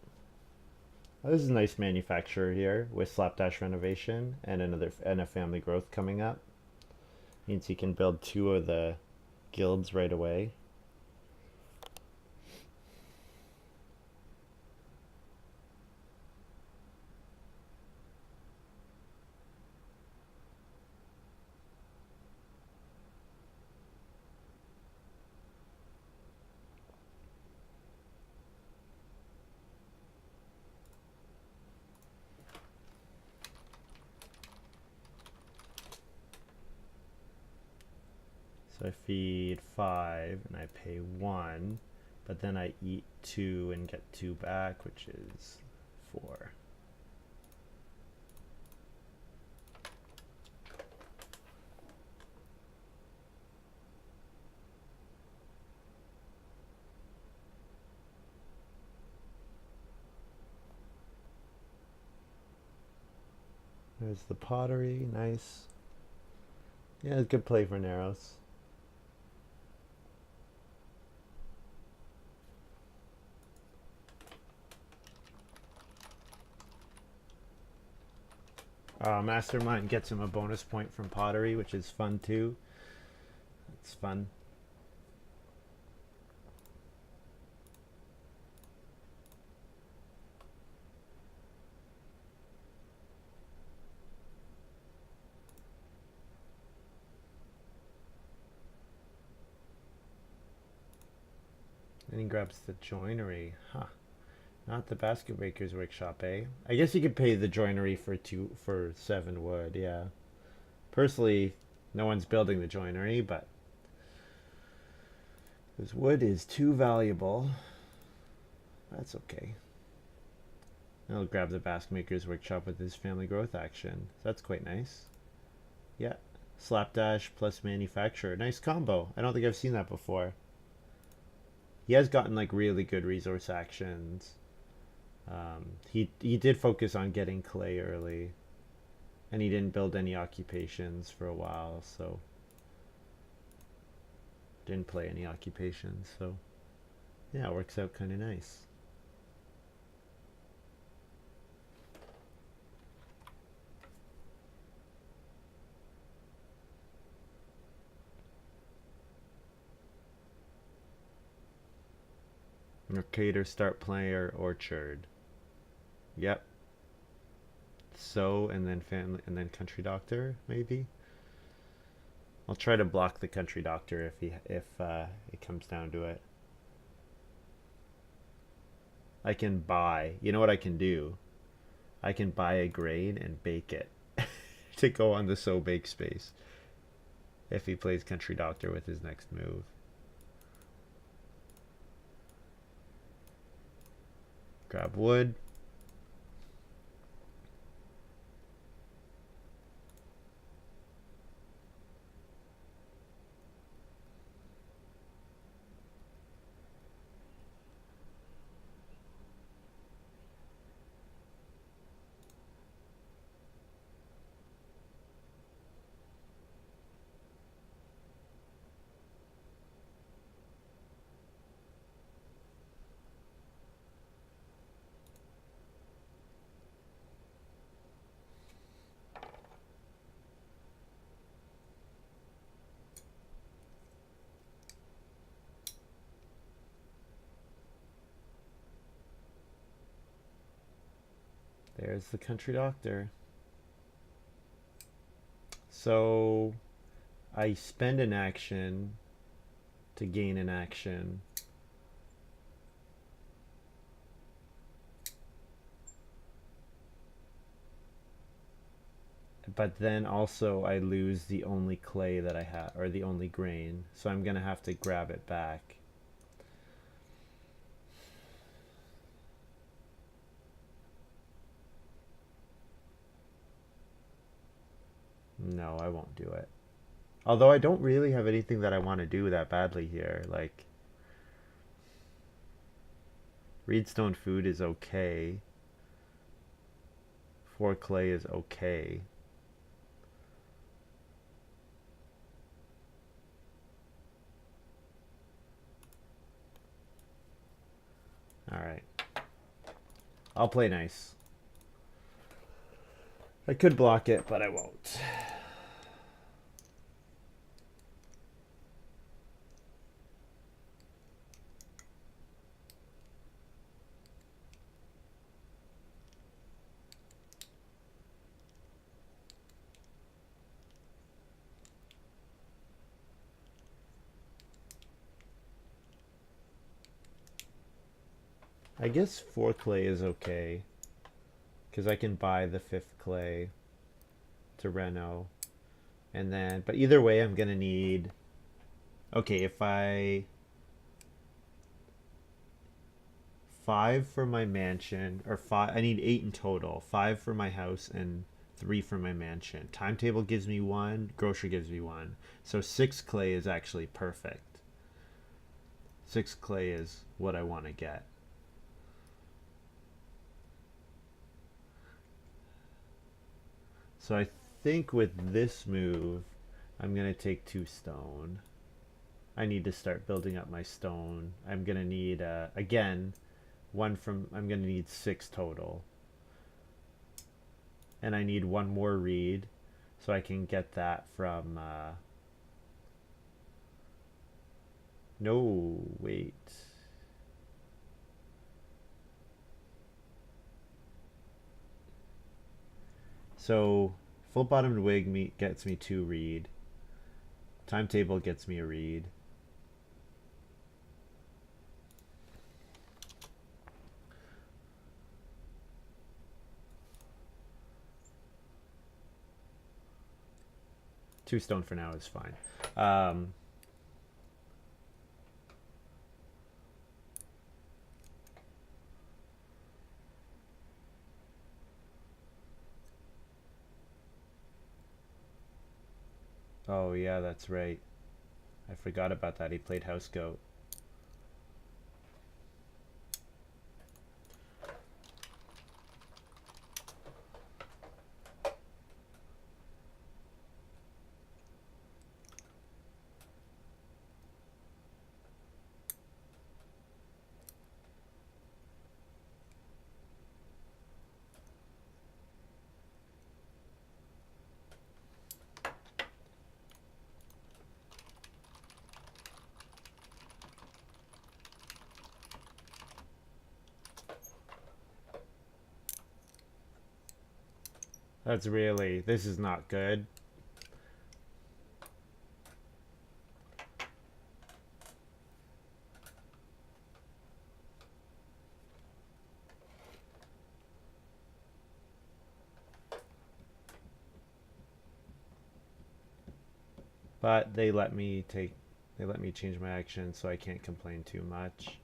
this is a nice manufacturer here with slapdash renovation and a family growth coming up. Means he can build 2 of the guilds right away. So I feed 5 and I pay 1, but then I eat 2 and get 2 back, which is 4. There's the pottery, nice. Yeah, it's good play for Narrows. Mastermind gets him a bonus point from pottery, which is fun too. It's fun. And he grabs the joinery. Huh. Not the basket maker's workshop, eh? I guess you could pay the joinery for 7 wood, yeah. Personally, no one's building the joinery, but this wood is too valuable. That's okay. I'll grab the basket maker's workshop with his family growth action. That's quite nice. Yeah. Slapdash plus manufacturer. Nice combo. I don't think I've seen that before. He has gotten like really good resource actions. He did focus on getting clay early, and he didn't build any occupations for a while, so didn't play any occupations. So yeah, it works out kind of nice. Mercator, start player, orchard. Yep. So, and then family, and then country doctor, maybe. I'll try to block the country doctor if it comes down to it. I can buy. You know what I can do? I can buy a grain and bake it to go on the so bake space if he plays country doctor with his next move. Grab wood. There's the country doctor. So I spend an action to gain an action. But then also I lose the only clay that I have, or the only grain. So I'm going to have to grab it back. No, I won't do it. Although I don't really have anything that I want to do that badly here. Like, Reedstone food is okay. 4 clay is okay. Alright. I'll play nice. I could block it, but I won't. I guess 4 clay is okay. Because I can buy the 5th clay to Reno. And then, but either way, I'm going to need... Okay, if I... 5 for my mansion, or 5, I need 8 in total. 5 for my house and 3 for my mansion. Timetable gives me 1, grocery gives me 1. So 6 clay is actually perfect. 6 clay is what I want to get. So I think with this move, I'm going to take 2 stone. I need to start building up my stone. I'm going to need, again, I'm going to need 6 total. And I need 1 more reed, so I can get that from, no, wait. So full bottomed wig gets me 2 reed. Timetable gets me a reed. Two stone for now is fine. Oh yeah, that's right. I forgot about that. He played House Goat. That's really, this is not good. But they let me change my action, so I can't complain too much.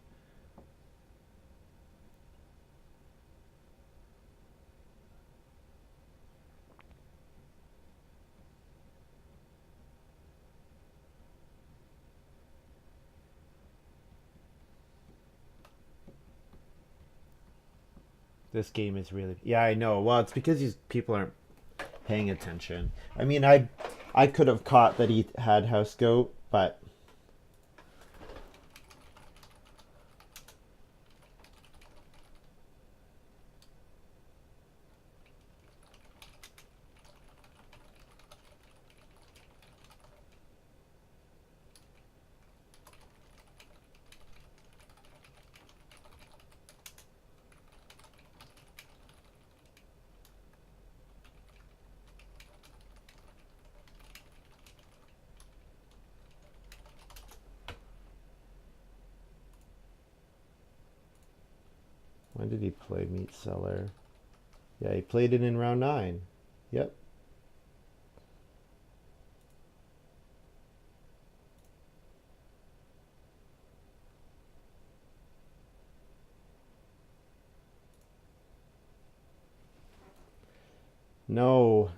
This game is really, yeah, I know. Well, it's because these people aren't paying attention. I mean, I could have caught that he had house goat, but when did he play meat seller? Yeah, he played it in round 9. Yep. No.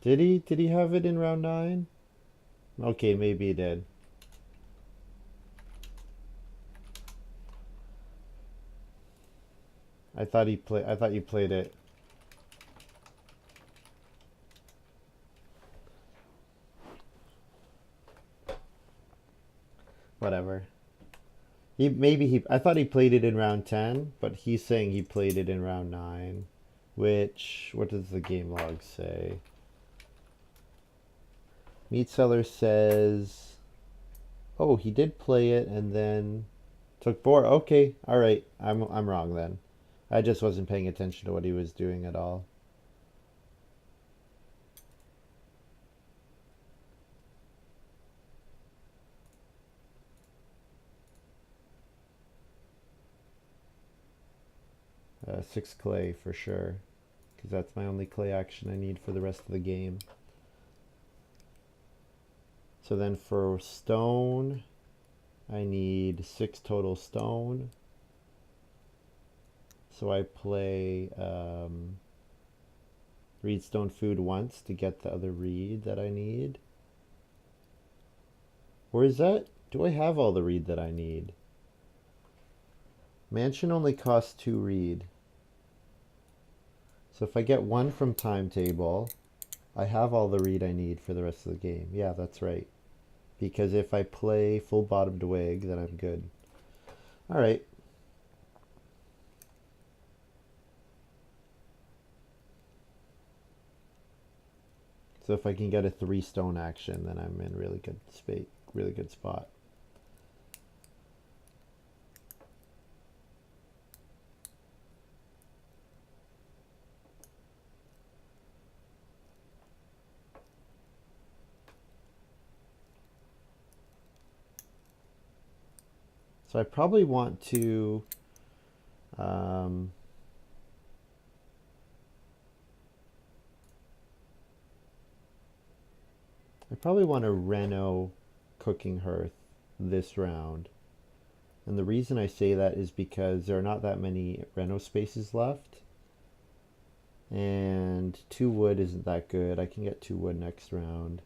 Did he? Did he have it in round 9? Okay, maybe he did. I thought you played it. Whatever. I thought he played it in round 10, but he's saying he played it in round 9, which what does the game log say? Meat seller says, "Oh, he did play it and then took board." Okay, all right. I'm wrong then. I just wasn't paying attention to what he was doing at all. 6 clay for sure, because that's my only clay action I need for the rest of the game. So then for stone, I need 6 total stone. So I play reed stone food once to get the other reed that I need. Or is that, do I have all the reed that I need? Mansion only costs 2 reed. So if I get 1 from timetable, I have all the reed I need for the rest of the game. Yeah, that's right. Because if I play full bottomed wig, then I'm good. All right. So if I can get a 3 stone action, then I'm in really good spot. So I probably want to um, reno cooking hearth this round. And the reason I say that is because there are not that many reno spaces left. And 2 wood isn't that good. I can get 2 wood next round.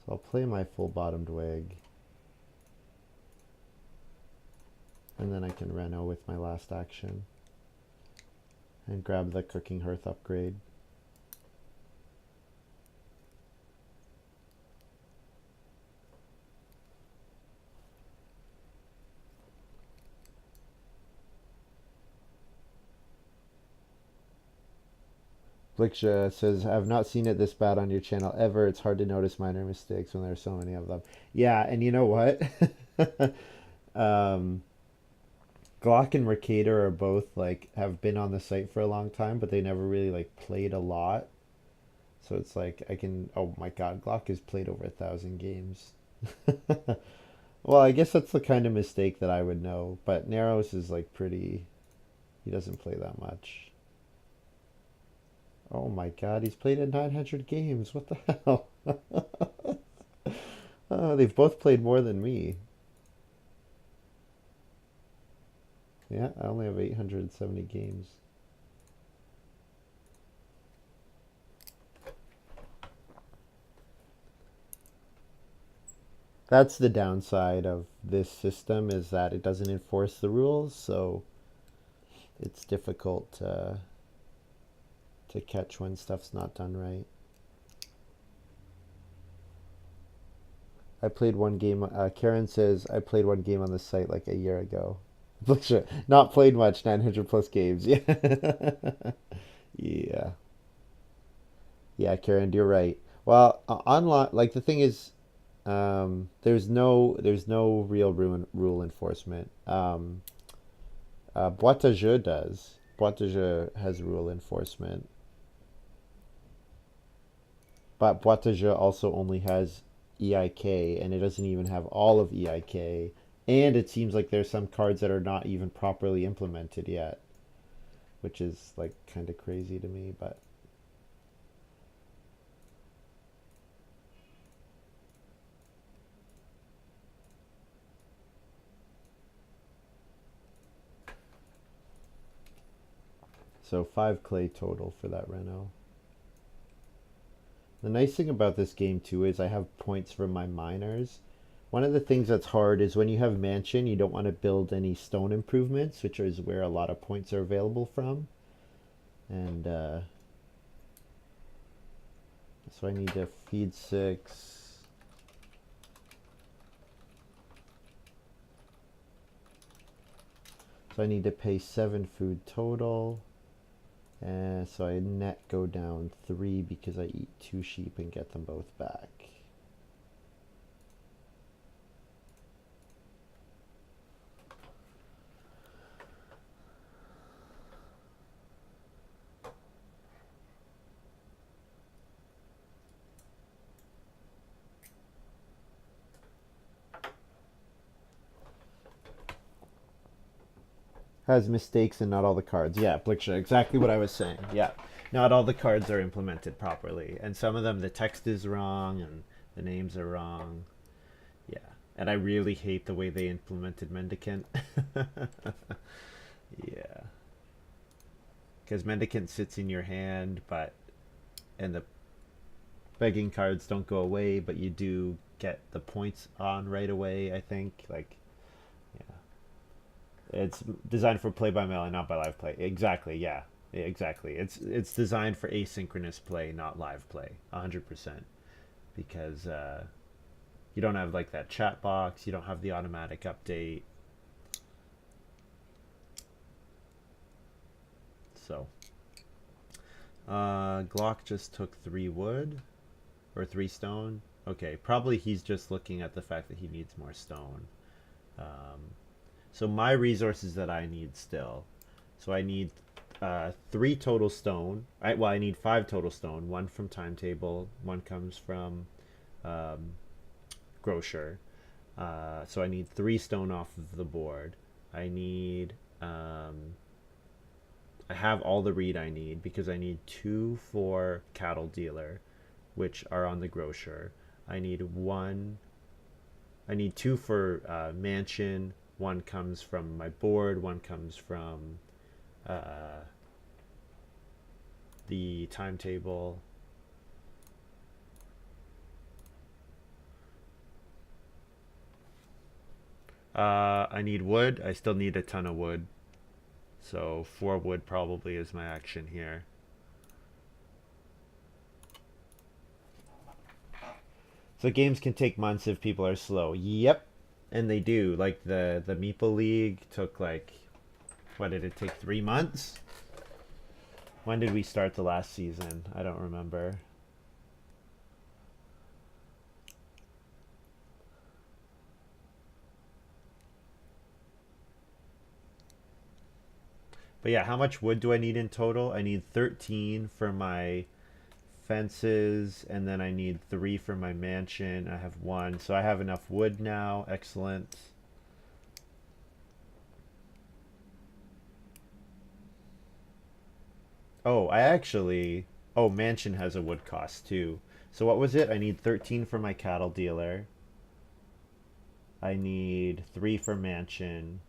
So I'll play my full bottomed wig. And then I can reno with my last action. And grab the cooking hearth upgrade. Bliksha says, I've not seen it this bad on your channel ever. It's hard to notice minor mistakes when there are so many of them. Yeah, and you know what? um, Glock and Mercator are both like have been on the site for a long time, but they never really like played a lot. So it's like I can. Oh my God, Glock has played over 1,000 games. Well, I guess that's the kind of mistake that I would know. But Narrows is like pretty. He doesn't play that much. Oh my God, he's played at 900 games. What the hell? They've both played more than me. Yeah, I only have 870 games. That's the downside of this system is that it doesn't enforce the rules, so it's difficult to catch when stuff's not done right. I played one game. Karen says I played one game on the site like a year ago. Not played much. 900 plus games. Yeah, yeah, yeah. Karen, you're right. Well, online, like the thing is, there's no real rule enforcement. Boîte à jeu does. Boîte à jeu has rule enforcement, but Boîte à jeu also only has EIK, and it doesn't even have all of EIK. And it seems like there's some cards that are not even properly implemented yet, which is like kind of crazy to me. But so 5 clay total for that Reno. The nice thing about this game too is I have points from my miners. One of the things that's hard is when you have mansion, you don't want to build any stone improvements, which is where a lot of points are available from. And so I need to feed 6. So I need to pay 7 food total. And so I net go down 3 because I eat 2 sheep and get them both back. Has mistakes in not all the cards. Yeah, Bliksha, exactly what I was saying. Yeah, not all the cards are implemented properly, and some of them the text is wrong and the names are wrong. Yeah, and I really hate the way they implemented Mendicant. Yeah, because Mendicant sits in your hand, but and the begging cards don't go away, but you do get the points on right away. I think like yeah. It's designed for play by mail and not by live play. Exactly, yeah. Exactly. It's designed for asynchronous play, not live play. 100%. Because you don't have like that chat box, you don't have the automatic update. So Glock just took 3 wood or 3 stone. Okay, probably he's just looking at the fact that he needs more stone. So my resources that I need still. So I need 3 total stone. I need 5 total stone. 1 from timetable. 1 comes from grocer. So I need 3 stone off of the board. I need. I have all the reed I need because I need 2 for cattle dealer, which are on the grocer. I need 1. I need 2 for mansion. 1 comes from my board. 1 comes from the timetable. I need wood. I still need a ton of wood. So 4 wood probably is my action here. So games can take months if people are slow. Yep. And they do. Like the Meeple League took like, what did it take, 3 months? When did we start the last season? I don't remember. But yeah, how much wood do I need in total? I need 13 for my fences, and then I need 3 for my mansion. I have 1, so I have enough wood now. Excellent. Oh, oh, mansion has a wood cost too. So what was it? I need 13 for my cattle dealer. I need 3 for mansion.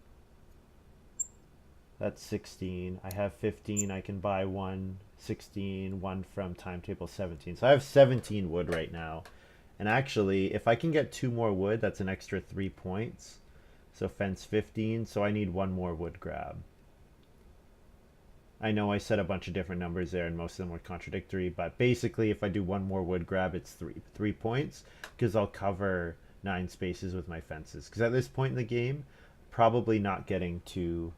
That's 16. I have 15. I can buy 1, 16, 1 from timetable 17. So I have 17 wood right now. And actually, if I can get 2 more wood, that's an extra 3 points. So fence 15. So I need 1 more wood grab. I know I said a bunch of different numbers there and most of them were contradictory, but basically if I do 1 more wood grab, it's 3 points because I'll cover 9 spaces with my fences. Because at this point in the game, probably not getting two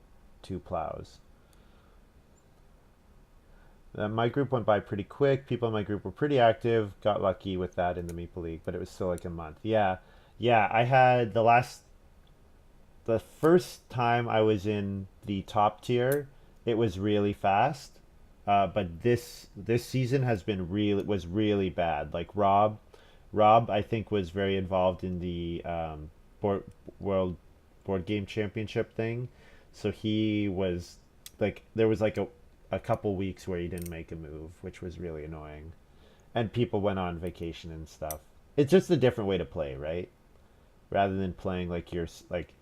plows. My group went by pretty quick. People in my group were pretty active. Got lucky with that in the Maple League, but it was still like a month. Yeah, yeah. I had the first time I was in the top tier, it was really fast. But this season has been was really bad. Like Rob, I think was very involved in the board, world board game championship thing. So he was like there was like a couple weeks where he didn't make a move, which was really annoying. And people went on vacation and stuff. It's just a different way to play, right? Rather than playing like you're like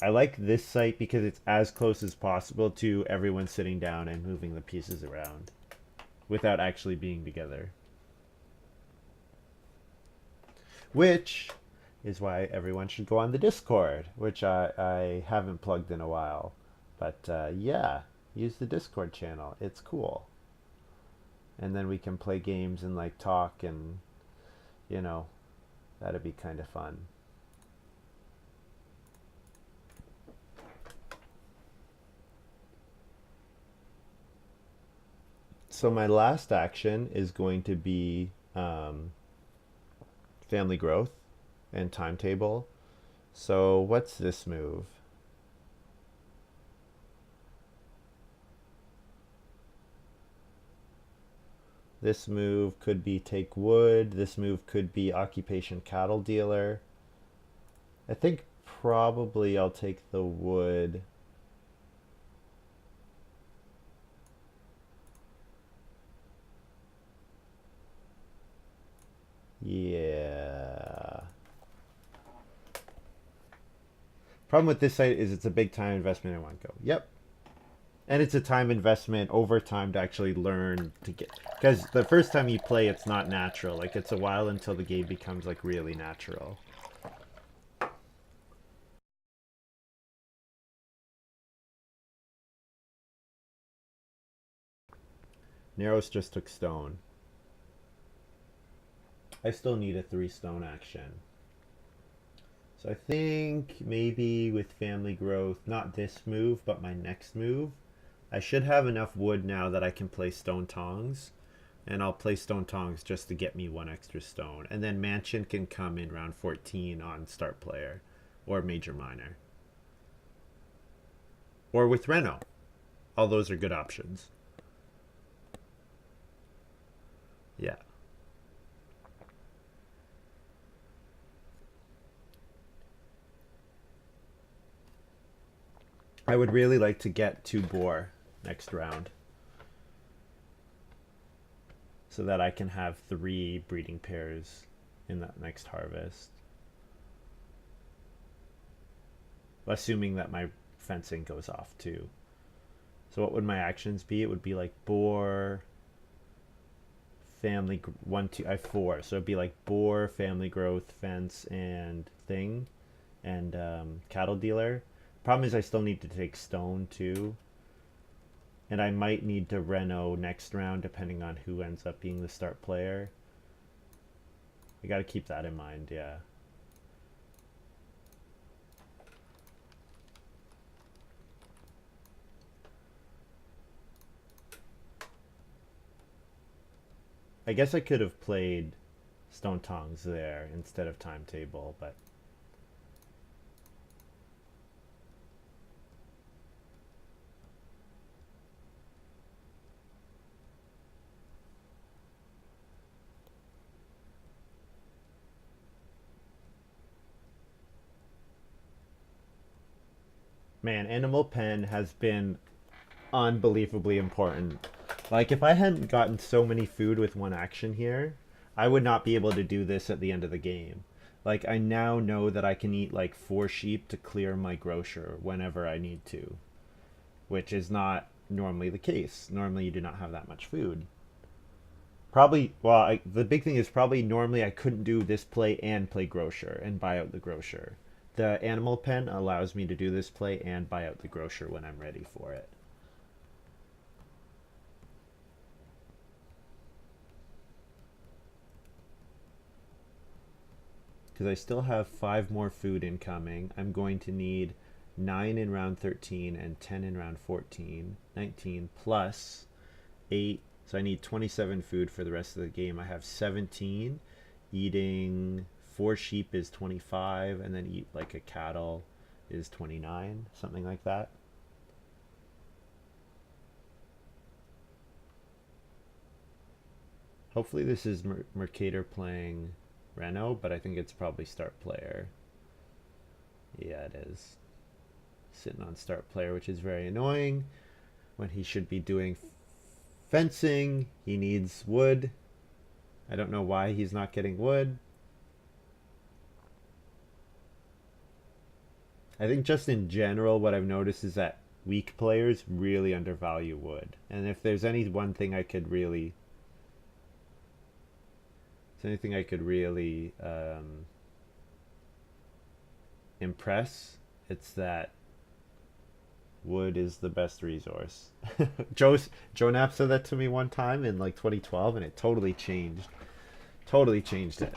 I like this site because it's as close as possible to everyone sitting down and moving the pieces around without actually being together. Which is why everyone should go on the Discord, which I haven't plugged in a while. But yeah, use the Discord channel. It's cool. And then we can play games and like talk and, you know, that'd be kind of fun. So my last action is going to be family growth and timetable. So what's this move? This move could be take wood. This move could be occupation cattle dealer. I think probably I'll take the wood. Yeah. Problem with this site is it's a big time investment in one go. Yep. And it's a time investment over time to actually learn to get, because the first time you play it's not natural. Like it's a while until the game becomes like really natural. Narrows just took stone. I still need a 3 stone action. So I think maybe with family growth, not this move, but my next move, I should have enough wood now that I can play stone tongs. And I'll play stone tongs just to get me 1 extra stone. And then mansion can come in round 14 on start player or major minor. Or with Reno. All those are good options. Yeah. I would really like to get 2 boar next round so that I can have 3 breeding pairs in that next harvest. Assuming that my fencing goes off too. So what would my actions be? It would be like boar, family, 1, 2, I have 4. So it'd be like boar, family growth, fence, and thing, and cattle dealer. Problem is I still need to take stone too. And I might need to reno next round depending on who ends up being the start player. We got to keep that in mind, yeah. I guess I could have played Stone Tongs there instead of Timetable, but man, Animal Pen has been unbelievably important. Like, if I hadn't gotten so many food with one action here, I would not be able to do this at the end of the game. Like, I now know that I can eat like 4 sheep to clear my grocer whenever I need to, which is not normally the case. Normally, you do not have that much food. Probably, well, the big thing is probably normally I couldn't do this play and play grocer and buy out the grocer. The animal pen allows me to do this play and buy out the grocer when I'm ready for it. Because I still have 5 more food incoming. I'm going to need 9 in round 13 and 10 in round 14. 19 plus 8. So I need 27 food for the rest of the game. I have 17. Eating 4 sheep is 25, and then eat like a cattle is 29, something like that. Hopefully this is Mercator playing Reno, but I think it's probably start player. Yeah, it is. Sitting on start player, which is very annoying when he should be doing fencing. He needs wood. I don't know why he's not getting wood. I think just in general, what I've noticed is that weak players really undervalue wood. And if there's any one thing I could really, impress, it's that wood is the best resource. Joe Knapp said that to me one time in like 2012, and it totally changed. Totally changed it.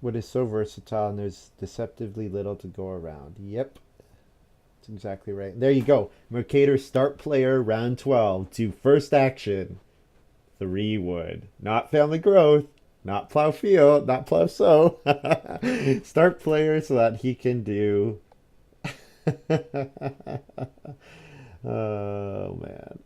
Wood is so versatile, and there's deceptively little to go around. Yep, that's exactly right. There you go. Mercator start player round 12 to first action. 3 wood. Not family growth. Not plow field. Not plow sow. Start player so that he can do. Oh, man.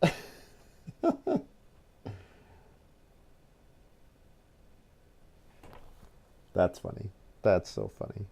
That's funny. That's so funny.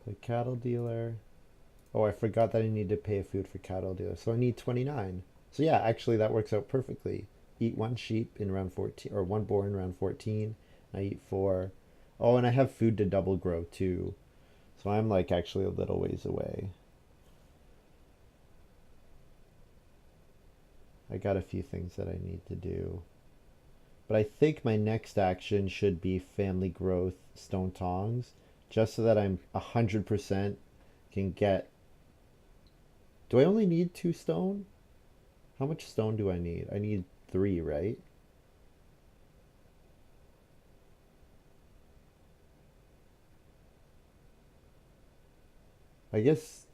Play cattle dealer. Oh, I forgot that I need to pay a food for cattle dealer. So I need 29. So yeah, actually that works out perfectly. Eat 1 sheep in round 14, or 1 boar in round 14. I eat 4. Oh, and I have food to double grow too. So I'm like actually a little ways away. I got a few things that I need to do. But I think my next action should be family growth stone tongs, just so that I'm 100% can get. Do I only need 2 stone? How much stone do I need? I need 3, right? I guess.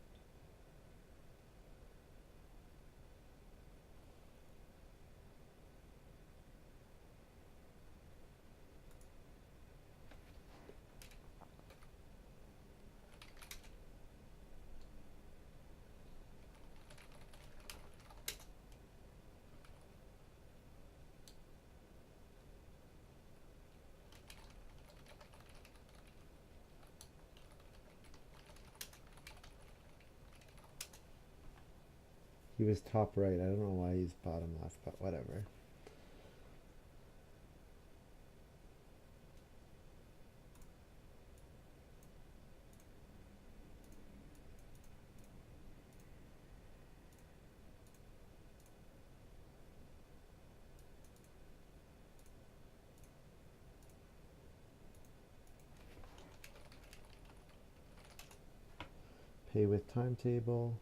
He was top right. I don't know why he's bottom left, but whatever. Pay with timetable.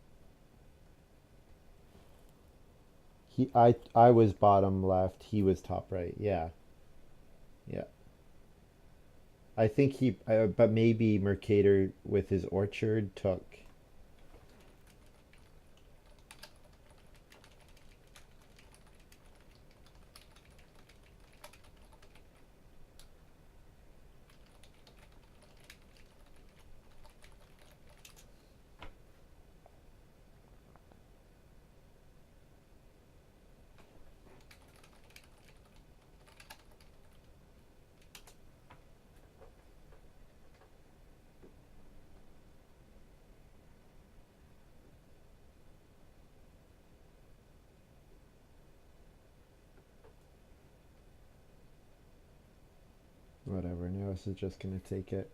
I was bottom left. He was top right. Yeah, yeah. I think but maybe Mercator with his orchard took. Whatever. Now this is just gonna take it.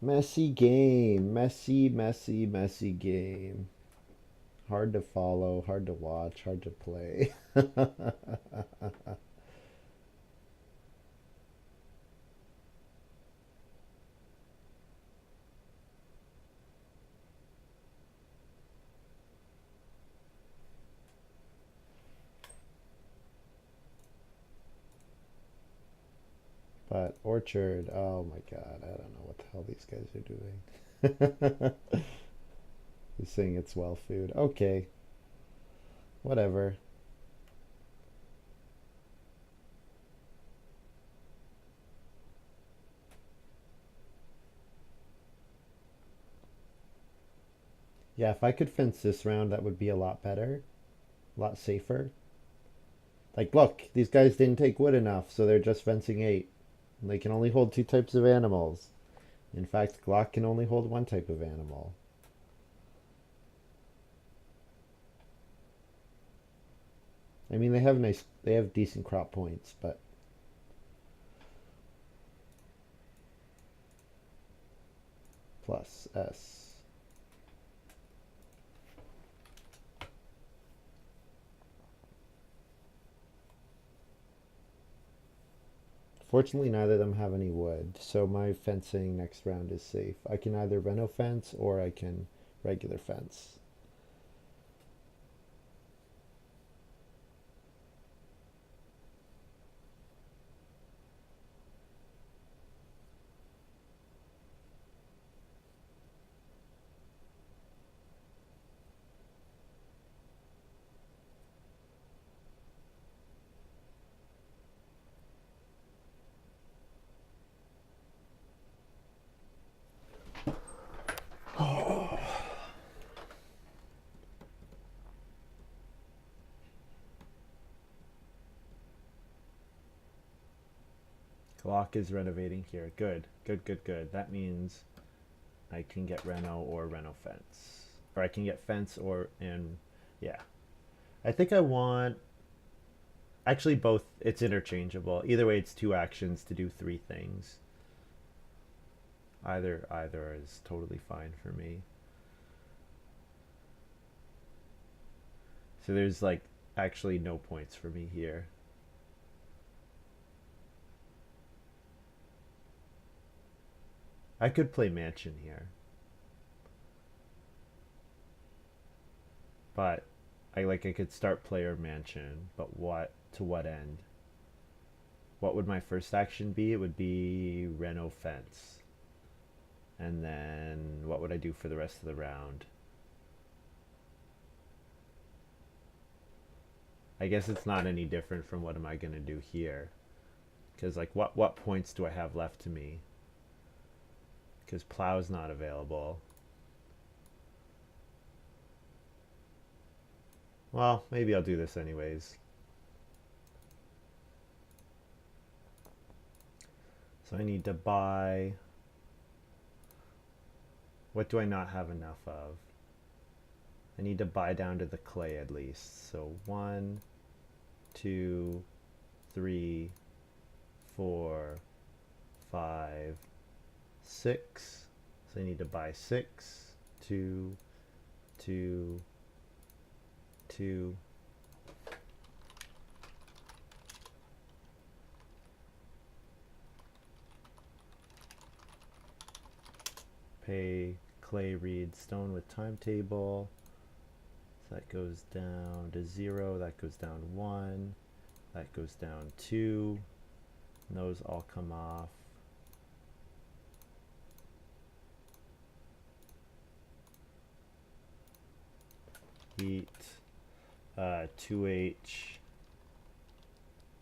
Messy game. Messy, messy, messy game. Hard to follow, hard to watch, hard to play. But Orchard, oh my god, I don't know what the hell these guys are doing. He's saying it's well food. Okay, whatever. Yeah, if I could fence this round, that would be a lot better, a lot safer. Like, look, these guys didn't take wood enough, so they're just fencing 8. And they can only hold 2 types of animals. In fact, Glock can only hold 1 type of animal. I mean, they have decent crop points, but plus S. Fortunately, neither of them have any wood, so my fencing next round is safe. I can either reno fence or I can regular fence. Glock is renovating here. Good, good, good, good. That means I can get reno or reno fence. Or I can get fence or, and yeah. I think I want, actually both, it's interchangeable. Either way, it's 2 actions to do 3 things. Either is totally fine for me. So there's like actually no points for me here. I could play mansion here. But I could start player mansion, but what to what end? What would my first action be? It would be reno fence. And then what would I do for the rest of the round? I guess it's not any different from what am I going to do here. Because like what points do I have left to me? Because plow's not available. Well, maybe I'll do this anyways. So I need to buy. What do I not have enough of? I need to buy down to the clay at least. So 1, 2, 3, 4, 5, 6. So I need to buy 6, 2, 2, 2. Pay clay, read stone with timetable. So that goes down to 0, that goes down 1, that goes down 2, and those all come off. Eat 2H,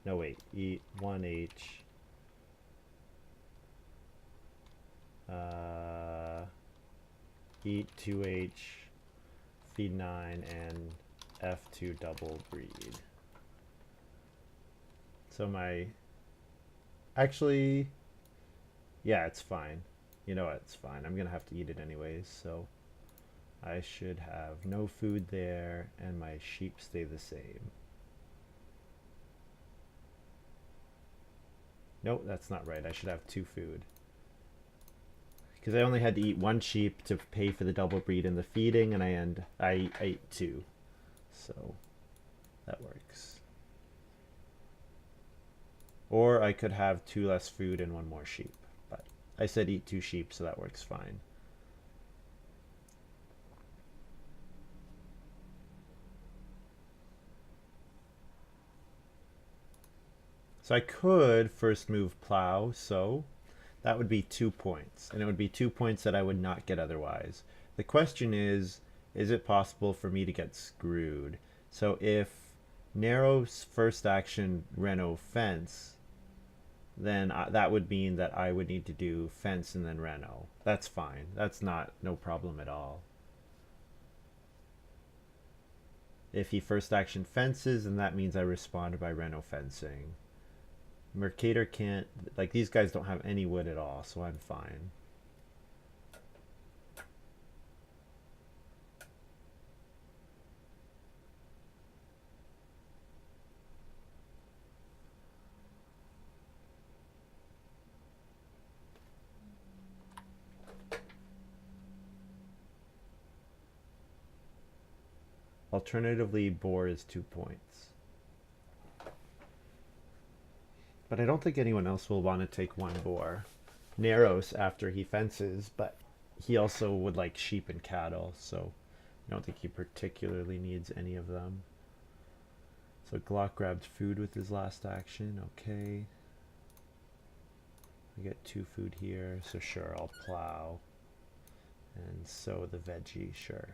no wait, eat 1H, eat 2H, feed 9, and F2 double breed. So my, actually, yeah, it's fine. You know what, it's fine. I'm gonna have to eat it anyways, so I should have no food there, and my sheep stay the same. Nope, that's not right. I should have 2 food. Because I only had to eat 1 sheep to pay for the double breed and the feeding, and I ate 2. So that works. Or I could have 2 less food and 1 more sheep. But I said eat 2 sheep, so that works fine. So I could first move plow, so that would be 2 points. And it would be 2 points that I would not get otherwise. The question is it possible for me to get screwed? So if narrow's first action reno fence, then that would mean that I would need to do fence and then reno. That's fine. That's no problem at all. If he first action fences, then that means I respond by reno fencing. Mercator can't, like, these guys don't have any wood at all, so I'm fine. Alternatively, boar is 2 points. But I don't think anyone else will want to take 1 boar. Narrows after he fences, but he also would like sheep and cattle, so I don't think he particularly needs any of them. So Glock grabbed food with his last action. Okay. I get 2 food here, so sure, I'll plow. And sow the veggie, sure.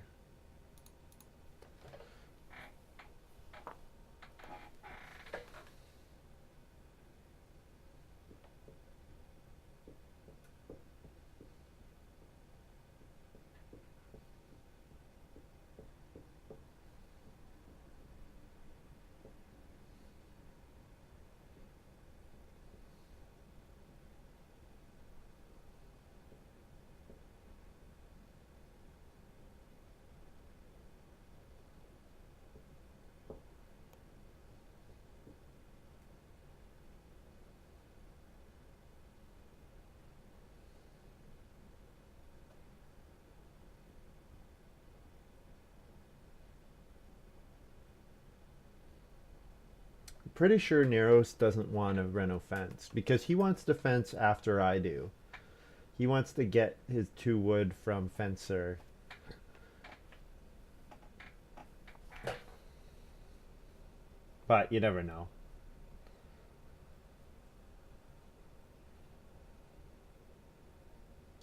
Pretty sure Neros doesn't want a reno fence because he wants to fence after I do. He wants to get his 2 wood from fencer. But you never know.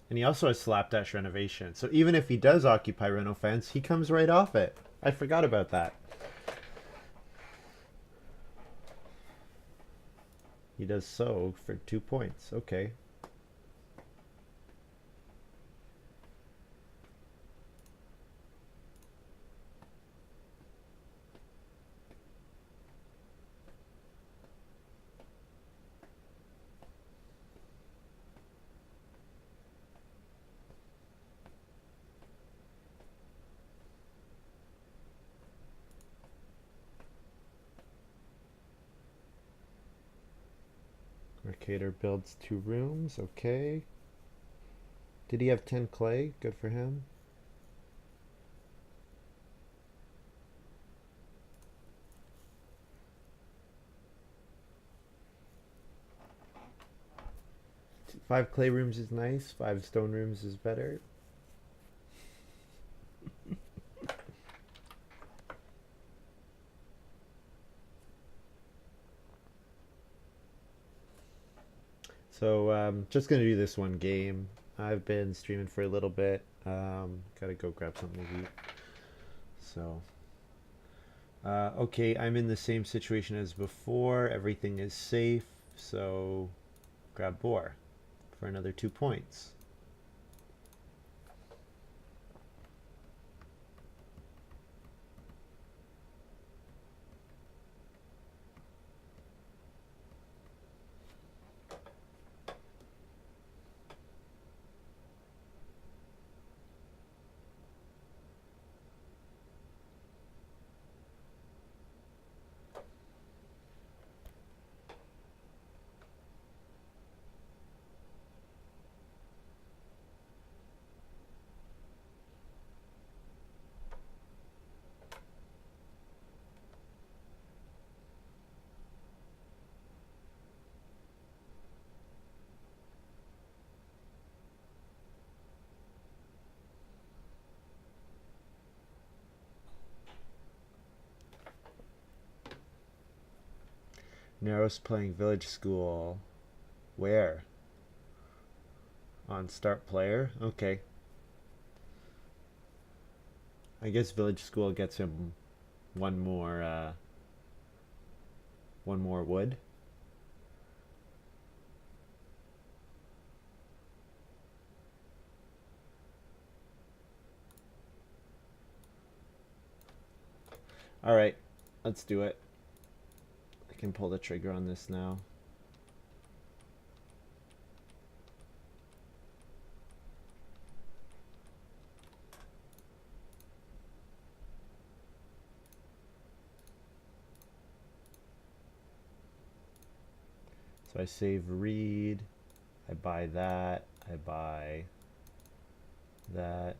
And he also has slapdash renovation. So even if he does occupy reno fence, he comes right off it. I forgot about that. He does so for 2 points. Okay. Fabricator builds 2 rooms. Okay. Did he have 10 clay? Good for him. Five clay rooms is nice. 5 stone rooms is better. So just gonna do this one game. I've been streaming for a little bit. Gotta go grab something to eat. So okay, I'm in the same situation as before. Everything is safe. So grab boar for another 2 points. Nero's playing Village School. Where? On Start Player? Okay. I guess Village School gets him one more wood. Alright, let's do it. I can pull the trigger on this now. So I save read, I buy that, I buy that.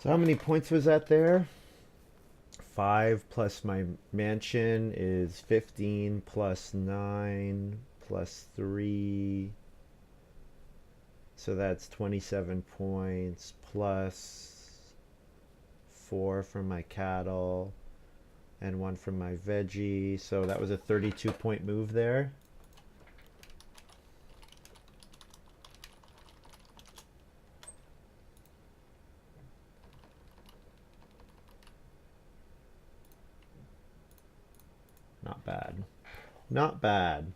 So how many points was that there? 5 plus my mansion is 15 plus 9 plus 3. So that's 27 points plus 4 from my cattle and 1 from my veggie. So that was a 32-point move there. Not bad. Not bad.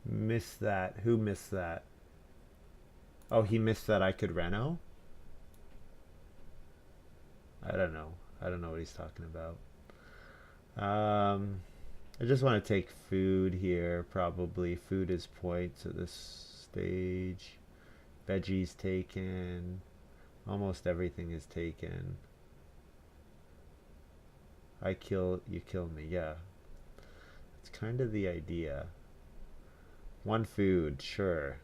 Missed that. Who missed that? Oh, he missed that I could reno? I don't know. I don't know what he's talking about. I just want to take food here. Probably food is points at this stage. Veggies taken. Almost everything is taken. I kill, you kill me, yeah. It's kind of the idea. One food, sure.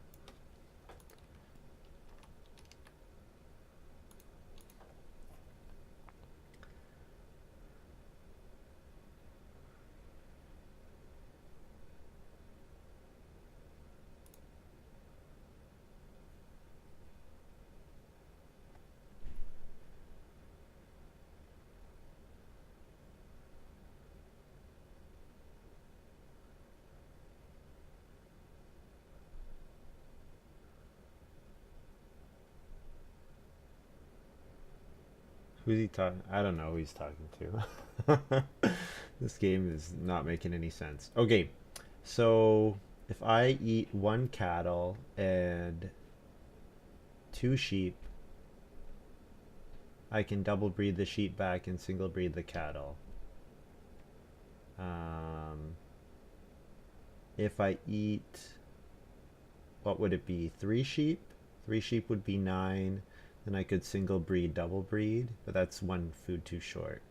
Who's he talking? I don't know who he's talking to. This game is not making any sense. Okay, so if I eat one cattle and two sheep, I can double breed the sheep back and single breed the cattle. If I eat, what would it be? Three sheep? Three sheep would be 9. Then I could single breed, double breed, but that's one food too short.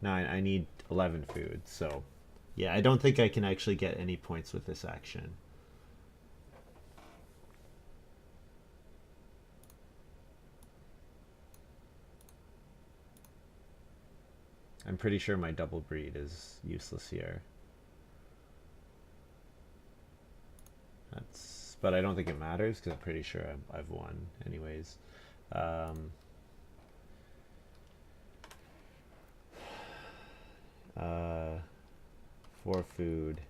9, I need 11 food, so yeah, I don't think I can actually get any points with this action. I'm pretty sure my double breed is useless here. But I don't think it matters because I'm pretty sure I've won anyways. Um, 4 food,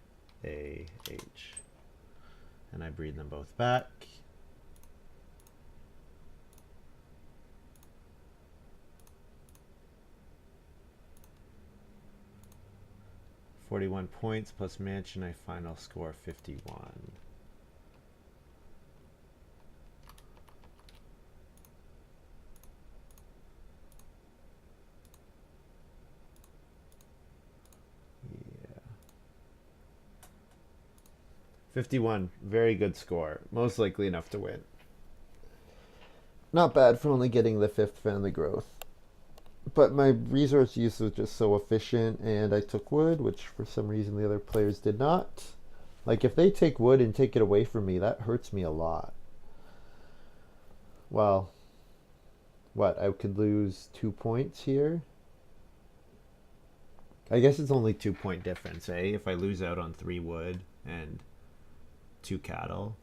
A, H. And I breed them both back. $41 points plus mansion, I final score 51. Yeah. 51, very good score. Most likely enough to win. Not bad for only getting the 5th family growth. But my resource use was just so efficient, and I took wood, which for some reason the other players did not. Like, if they take wood and take it away from me, that hurts me a lot. Well, what? I could lose 2 points here? I guess it's only 2 point difference, eh? If I lose out on 3 wood and 2 cattle.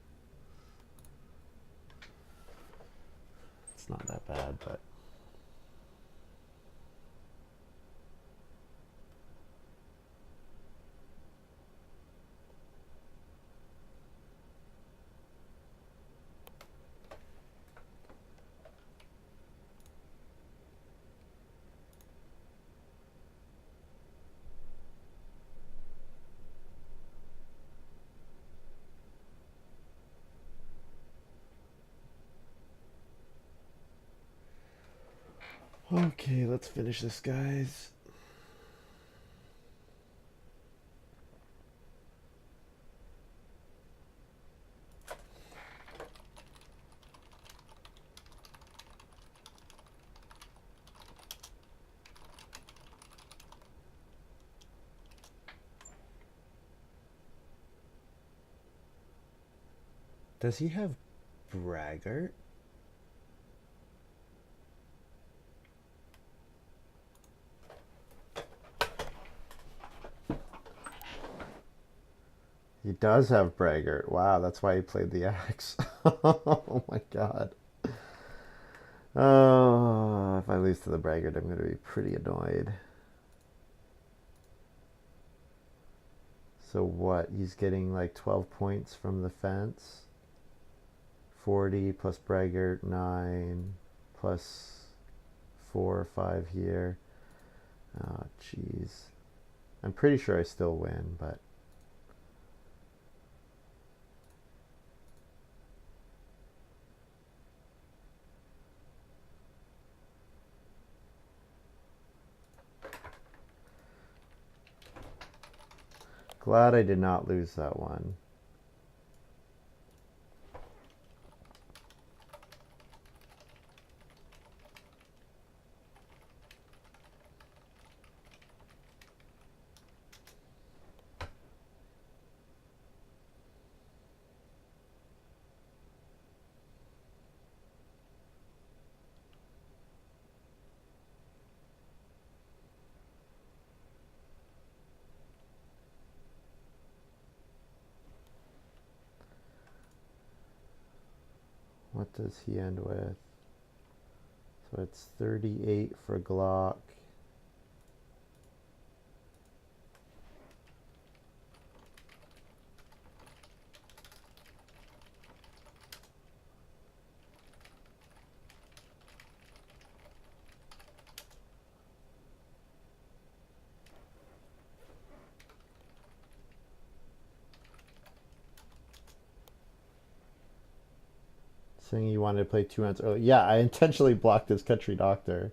It's not that bad, but... Okay, let's finish this, guys. Does he have braggart? He does have braggart. Wow, that's why he played the axe. Oh my god. Oh, if I lose to the braggart, I'm going to be pretty annoyed. So what? He's getting like 12 points from the fence. 40 plus braggart, 9 plus 4 or 5 here. Oh, jeez. I'm pretty sure I still win, but... Glad I did not lose that one. What does he end with? So it's 38 for Glock. Saying you wanted to play 2 rounds early. Yeah, I intentionally blocked his country doctor.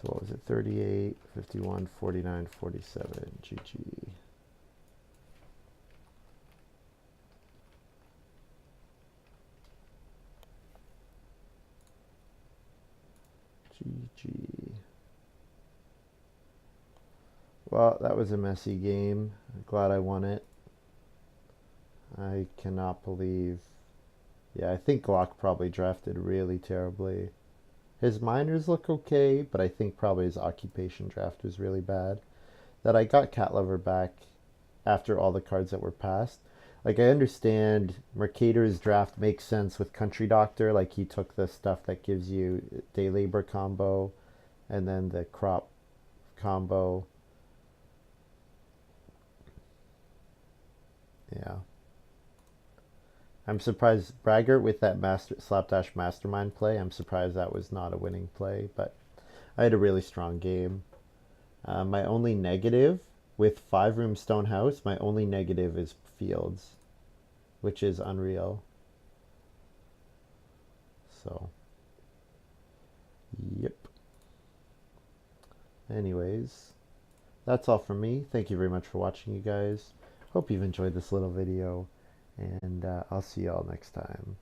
So what was it? 38, 51, 49, 47. GG. GG. Well, that was a messy game. I'm glad I won it. I cannot believe. Yeah, I think Glock probably drafted really terribly. His minors look okay, but I think probably his occupation draft was really bad. That I got Cat Lover back after all the cards that were passed. Like, I understand Mercator's draft makes sense with Country Doctor. Like, he took the stuff that gives you day labor combo and then the crop combo. Yeah. I'm surprised Braggart with that slapdash mastermind play. I'm surprised that was not a winning play, but I had a really strong game. My only negative with 5 room stone house, my only negative is fields, which is unreal. So, yep. Anyways, that's all from me. Thank you very much for watching, you guys. Hope you've enjoyed this little video, and I'll see you all next time.